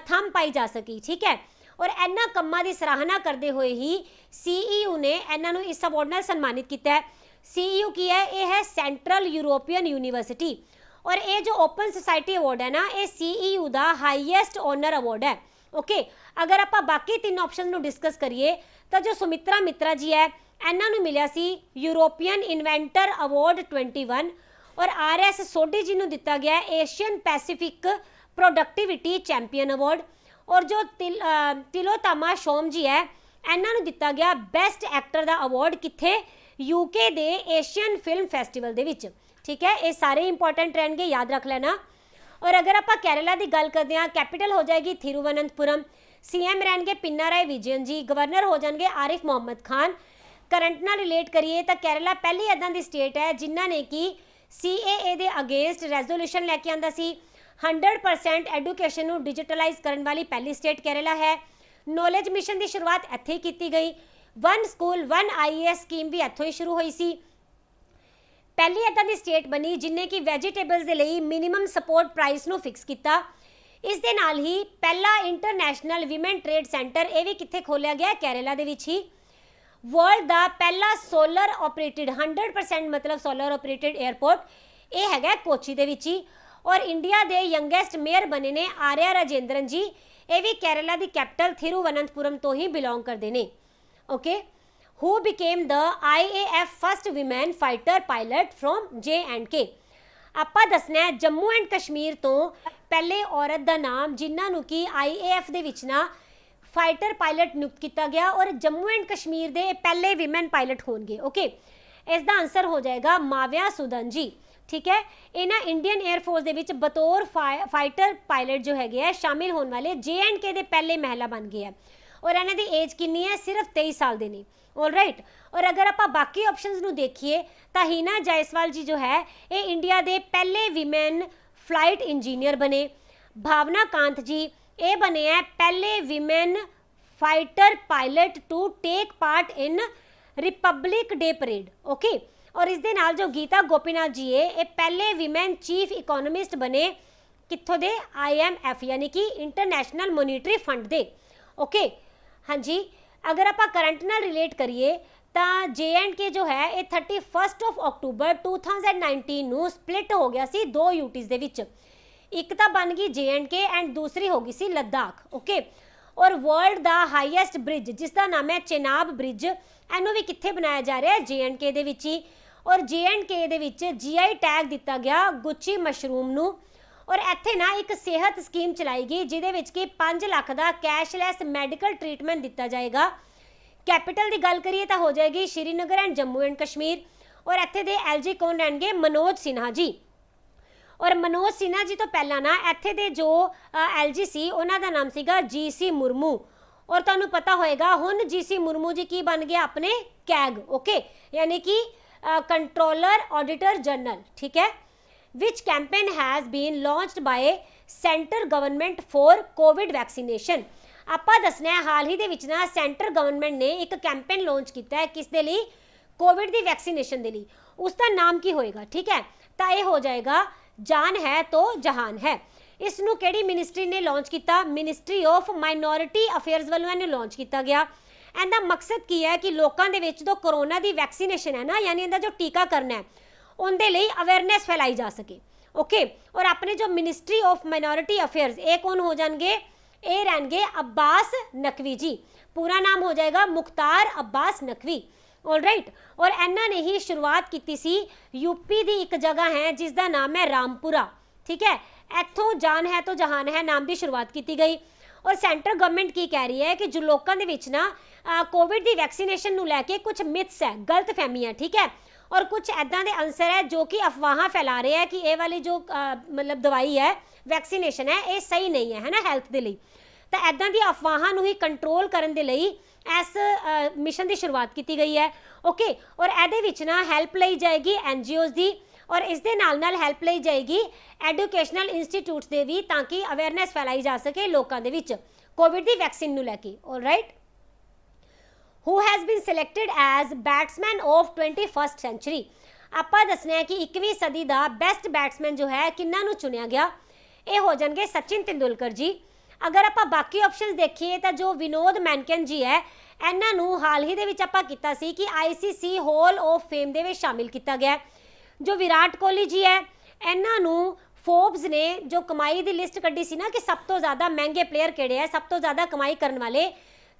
ਥੰਮ ਪਾਈ ਜਾ ਸਕੀ, ਠੀਕ ਹੈ। ਔਰ ਇਹਨਾਂ ਕੰਮਾਂ ਦੀ ਸਰਾਹਨਾ ਕਰਦੇ ਹੋਏ ਹੀ CEU ਨੇ ਇਹਨਾਂ ਨੂੰ ਇਸ ਅਵਾਰਡ ਨਾਲ ਸਨਮਾਨਿਤ ਕੀਤਾ ਹੈ। CEU ਕੀ ਹੈ? ਇਹ ਹੈ ਸੈਂਟਰਲ ਯੂਰੋਪੀਅਨ ਯੂਨੀਵਰਸਿਟੀ। ਔਰ ਇਹ ਜੋ ਓਪਨ ਸੋਸਾਇਟੀ ਅਵਾਰਡ ਹੈ ਨਾ ਇਹ CEU ਦਾ ਹਾਈਐਸਟ ਓਨਰ ਅਵਾਰਡ ਹੈ, ਓਕੇ। ਅਗਰ ਆਪਾਂ ਬਾਕੀ ਤਿੰਨ ਆਪਸ਼ਨ ਨੂੰ ਡਿਸਕਸ ਕਰੀਏ ਤਾਂ ਜੋ ਸੁਮਿਤਰਾ ਮਿਤਰਾ ਜੀ ਹੈ ਇਹਨਾਂ ਨੂੰ ਮਿਲਿਆ ਸੀ ਯੂਰੋਪੀਅਨ ਇਨਵੈਂਟਰ ਅਵਾਰਡ 21। ਔਰ RS ਸੋਢੀ ਜੀ ਨੂੰ ਦਿੱਤਾ ਗਿਆ Asian Pacific productivity champion award. ਔਰ ਜੋ ਤਿਲੋਤਮਾ ਸ਼ੋਮ ਜੀ ਹੈ ਇਹਨਾਂ ਨੂੰ ਦਿੱਤਾ ਗਿਆ ਬੈਸਟ ਐਕਟਰ ਦਾ ਅਵਾਰਡ, ਕਿੱਥੇ? UK ਦੇ ਏਸ਼ੀਅਨ ਫਿਲਮ ਫੈਸਟੀਵਲ ਦੇ ਵਿੱਚ, ਠੀਕ ਹੈ। ਇਹ ਸਾਰੇ ਇੰਪੋਰਟੈਂਟ ਰਹਿਣਗੇ, ਯਾਦ ਰੱਖ ਲੈਣਾ। ਔਰ ਅਗਰ ਆਪਾਂ ਕੇਰਲਾ ਦੀ ਗੱਲ ਕਰਦੇ ਹਾਂ, ਕੈਪੀਟਲ ਹੋ ਜਾਏਗੀ ਥਿਰੂਵਨੰਤਪੁਰਮ, CM ਰਹਿਣਗੇ ਪਿਨਾਰਾਈ ਵਿਜਯਨ ਜੀ, ਗਵਰਨਰ ਹੋ ਜਾਣਗੇ ਆਰਿਫ ਮੁਹੰਮਦ ਖਾਨ। ਕਰੰਟ ਨਾਲ ਰਿਲੇਟ ਕਰੀਏ ਤਾਂ ਕੇਰਲਾ ਪਹਿਲੀ ਇੱਦਾਂ ਦੀ ਸਟੇਟ ਹੈ ਜਿਨ੍ਹਾਂ ਨੇ ਕਿ CAA ਦੇ ਅਗੇਂਸਟ ਰੈਜ਼ੋਲੂਸ਼ਨ ਲੈ ਕੇ ਆਂਦਾ ਸੀ। 100% ਐਜੂਕੇਸ਼ਨ ਨੂੰ ਡਿਜੀਟਲਾਈਜ਼ ਕਰਨ ਵਾਲੀ ਪਹਿਲੀ ਸਟੇਟ ਕੇਰਲਾ ਹੈ। ਨੌਲੇਜ ਮਿਸ਼ਨ ਦੀ ਸ਼ੁਰੂਆਤ ਇੱਥੇ ਹੀ ਕੀਤੀ ਗਈ। 1 ਸਕੂਲ 1 IAS ਸਕੀਮ ਵੀ ਇੱਥੋਂ ਹੀ ਸ਼ੁਰੂ ਹੋਈ ਸੀ। ਪਹਿਲੀ ਇੱਦਾਂ ਦੀ ਸਟੇਟ ਬਣੀ ਜਿਨਨੇ ਕਿ ਵੈਜੀਟੇਬਲਸ ਦੇ ਲਈ ਮਿਨੀਮਮ ਸਪੋਰਟ ਪ੍ਰਾਈਸ ਨੂੰ ਫਿਕਸ ਕੀਤਾ। ਇਸ ਦੇ ਨਾਲ ਹੀ ਪਹਿਲਾ ਇੰਟਰਨੈਸ਼ਨਲ ਵਿਮਨ ਟ੍ਰੇਡ ਸੈਂਟਰ ਇਹ ਵੀ ਕਿੱਥੇ ਖੋਲ੍ਹਿਆ ਗਿਆ? ਕੇਰਲਾ ਦੇ ਵਿੱਚ ਹੀ। ਵਰਲਡ ਦਾ ਪਹਿਲਾ ਸੋਲਰ ਆਪਰੇਟਿਡ 100% ਮਤਲਬ ਸੋਲਰ ਆਪਰੇਟਿਡ 에ਅਰਪੋਰਟ ਇਹ ਹੈਗਾ ਕੋਚੀ ਦੇ ਵਿੱਚ ਹੀ। ਔਰ ਇੰਡੀਆ ਦੇ ਯੰਗੈਸਟ ਮੇਅਰ ਬਣੇ ਨੇ ਆਰਿਆ ਰਾਜੇਂਦਰਨ ਜੀ, ਇਹ ਵੀ ਕੇਰਲਾ ਦੀ ਕੈਪੀਟਲ ਥਿਰੂਵਨੰਤਪੁਰਮ ਤੋਂ ਹੀ ਬਿਲੋਂਗ ਕਰਦੇ ਨੇ, okay. Who became the IAF first women fighter pilot from J&K? ਆਪਾਂ ਦੱਸਣਾ ਹੈ ਜੰਮੂ ਐਂਡ ਕਸ਼ਮੀਰ ਤੋਂ ਪਹਿਲੇ ਔਰਤ ਦਾ ਨਾਮ ਜਿਨ੍ਹਾਂ ਨੂੰ ਕਿ IAF ਦੇ ਵਿੱਚ ਨਾ फाइटर पायलट नियुक्त किया गया और जम्मू एंड कश्मीर के पहले विमेन पायलट होंगे, ओके। इसका आंसर हो जाएगा माविया सुदन जी, ठीक है। इन्हें इंडियन एयरफोर्स के बतौर फाइटर पायलट जो है शामिल होने वाले J&K के पहले महिला बन गए हैं। और इन्हों की एज कितनी है? सिर्फ 23 साल के नहीं, ऑलराइट। और अगर आप बाकी ऑप्शंस को देखिए तो हीना जायसवाल जी जो है ये इंडिया के पहले विमेन फ्लाइट इंजीनियर बने। भावना कांत जी ये बने हैं पहले women fighter pilot to take part in Republic Day parade, okay. और इस दे नाल जो गीता गोपीनाथ जी है ये पहले विमेन चीफ इकोनॉमिस्ट बने कित्थों दे? IMF यानी कि इंटरनेशनल मॉनिटरी फंड दे, ओके। हाँ जी, अगर आप करंट नाल रिलेट करिए तो J&K जो है ये 31 अक्टूबर 2019 नूं स्प्लिट हो गया सी 2 यूटीज़ दे विच। एक तो बन गई J&K एंड दूसरी हो गई सी लद्दाख, ओके। और वर्ल्ड का हाईएस्ट ब्रिज जिसका नाम है चेनाब ब्रिज इनू भी कित्थे बनाया जा रहा है? J&K दे विच ही। और J&K दे विच GI टैग दिता गया गुच्ची मशरूम नू। और इत्थे ना एक सेहत स्कीम चलाई गई जिहदे विच कि 5 लाख का कैशलैस मैडिकल ट्रीटमेंट दिता जाएगा। कैपिटल की गल करिए तो हो जाएगी श्रीनगर एंड जम्मू एंड कश्मीर। और इत्थे दे LG कौन रहणगे? मनोज सिन्हा जी। और मनोज सिन्हा जी तो पहला ना इत्थे दे जो LG सी उन्हां दा नाम सीगा GC मुर्मू। और तुहानूं पता होएगा हुण GC मुर्मू जी की बन गया अपने कैग, ओके, यानी कि कंट्रोलर ऑडिटर जनरल, ठीक है। Which campaign has been launched by centre government for covid vaccination? आपां दसना है हाल ही दे विच ना सेंटर गवर्नमेंट ने एक कैंपेन लॉन्च किया है किस दे लई? कोविड की वैक्सीनेशन दे लई। उसका नाम की होएगा? ठीक है, तो यह हो जाएगा जान है तो जहान है। इस नूं किहड़ी मिनिस्ट्री ने लॉन्च किया? मिनिस्ट्री ऑफ माइनॉरिटी अफेयर्स वालों इहनूं लॉन्च किया गया। इहदा मकसद की है कि लोगों के विच जो कोरोना की वैक्सीनेशन है ना, यानी इहदा जो टीकाकरण है उनके लिए अवेयरनेस फैलाई जा सके। ओके, और अपने जो मिनिस्ट्री ऑफ माइनॉरिटी अफेयर्स ये कौन हो जाएंगे? ये रहनगे अब्बास नकवी जी। पूरा नाम हो जाएगा मुख्तार अब्बास नकवी। ऑलराइट, और इन्हों ने ही शुरुआत की सी यूपी की एक जगह है जिसका नाम है रामपुरा। ठीक है, इत्थों जान है तो जहान है नाम की शुरुआत की गई। और सेंट्रल गवर्नमेंट की कह रही है कि जो लोगों के विच ना कोविड की वैक्सीनेशन नूं लैके कुछ मिथ्स है, गलत फहमियां, ठीक है, और कुछ ऐदा के अंसर है जो कि अफवाह फैला रहे हैं कि ये वाली जो मतलब दवाई है, वैक्सीनेशन है, ये सही नहीं है ना हेल्थ के लिए। तो ऐदा की अफवाहों नूं ही कंट्रोल करने के लिए इस मिशन की शुरुआत की गई है। ओके, और ये विच ना हेल्प ली जाएगी NGOs की, और इस दे नाल हेल्प ली जाएगी एजुकेशनल इंस्टीट्यूट्स दे भी, ताकि अवेयरनेस फैलाई जा सके लोगों के विच कोविड की वैक्सीन नूं लैके। Alright, who has been selected as batsman of 21st century. आपां दसना है कि 21वीं सदी का बेस्ट बैट्समैन जो है किन्हां नूं चुनिया गया? ये हो जाएंगे सचिन तेंदुलकर जी। अगर आप बाकी ऑप्शंस देखिए तो जो विनोद मैनकन जी है, इन्हों हाल ही दे आपां कीता सी कि ICC हॉल ऑफ फेम दे विच शामिल किया गया। जो विराट कोहली जी है, इन्हों फोर्ब्स ने जो कमाई की लिस्ट कड्डी सी ना कि सब तो ज़्यादा महंगे प्लेयर किहड़े है, सब तो ज़्यादा कमाई करने वाले,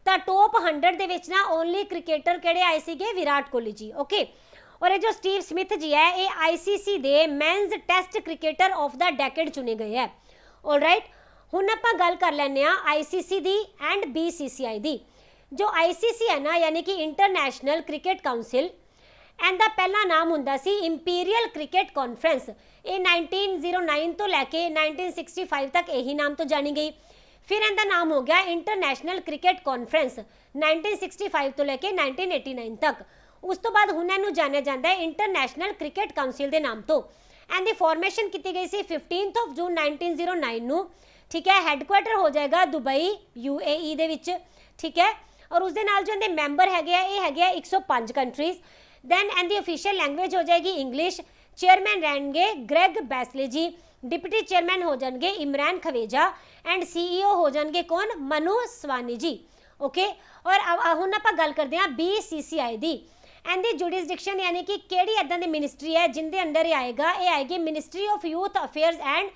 तो टॉप 100 दे विच ना ओनली क्रिकेटर किहड़े आए सीगे? विराट कोहली जी। ओके, और ये जो स्टीव स्मिथ जी है, ये ICC दे men's test cricketer of the decade चुने गए हैं। ऑलराइट, हुण आपां गल कर लैंदे आ ICC दी एंड BCCI दी। जो ICC है ना, यानी कि इंटरनेशनल क्रिकेट काउंसिल, इनका पहला नाम हुंदा सी इंपीरियल क्रिकेट कॉन्फ्रेंस। ये 1909 तो लैके 1965 तक यही नाम तो जानी गई। फिर इनका नाम हो गया इंटरनेशनल क्रिकेट कॉन्फ्रेंस 1965 तो लैके 1989 तक। उस तो बाद हुण इहनूं जानिया जाता है इंटरनेशनल क्रिकेट काउंसिल के नाम तो। इनकी फॉर्मेशन की गई सी 15 जून 1909 नूं। ठीक है, हैडक्वार्टर हो जाएगा दुबई UAE दे विच। ठीक है, और उस दे नाल जो इनके मैंबर है 105 कंट्रीज। दैन इनकी ऑफिशियल लैंग्वेज हो जाएगी इंग्लिश। चेयरमैन रहेंगे ग्रेग बैसले जी। डिप्टी चेयरमैन हो जाएंगे इमरान खवेजा एंड CEO हो जाएंगे कौन? मनु स्वानी जी। ओके, और हुण आपां गल करते हैं BCCI दी। इनकी जुडिसडिक्शन यानी कि किहड़ी इदां दी मिनिस्ट्री है जिंदे अंडर ये आएगा? ये आएगी ministry of youth affairs and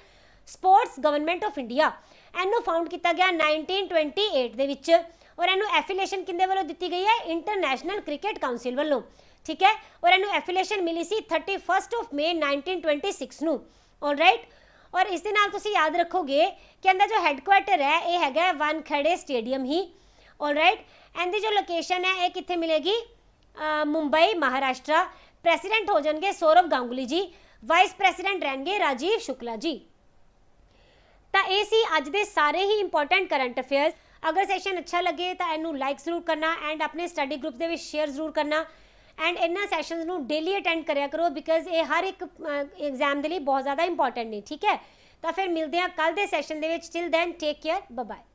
sports government of India. इनू फाउंड किया गया 1928 दे विच, और इनू एफिलेशन किंदे वालों दी गई है? इंटरनेशनल क्रिकेट काउंसिल वालों। ठीक है, और इनू एफिलेशन मिली सी 31 मई 1926 नूं। ऑलराइट, और इस दे नाल तुसीं याद रखोगे कि इनका जो हैडक्वार्टर है ये है वानखेड़े स्टेडियम ही। ऑलराइट, इनकी जो लोकेशन है ये कित्थे मिलेगी? मुंबई महाराष्ट्र। प्रेसिडेंट हो जाएंगे सौरव गांगुली जी। वाइस प्रेसिडेंट रहेंगे राजीव शुक्ला जी। तो ये सी अज दे सारे ही इंपॉर्टेंट करंट अफेयर्स। अगर सैशन अच्छा लगे तो इनू लाइक जरूर करना एंड अपने स्टडी ग्रुप के शेयर जरूर करना एंड इन्होंने सैशनस नू डेली अटेंड कराया करो, बिकॉज ये हर एक एग्जाम के लिए बहुत ज़्यादा इंपॉर्टेंट नहीं। ठीक है, तो फिर मिलते हैं कल के सैशन के। Till then take care, bye bye.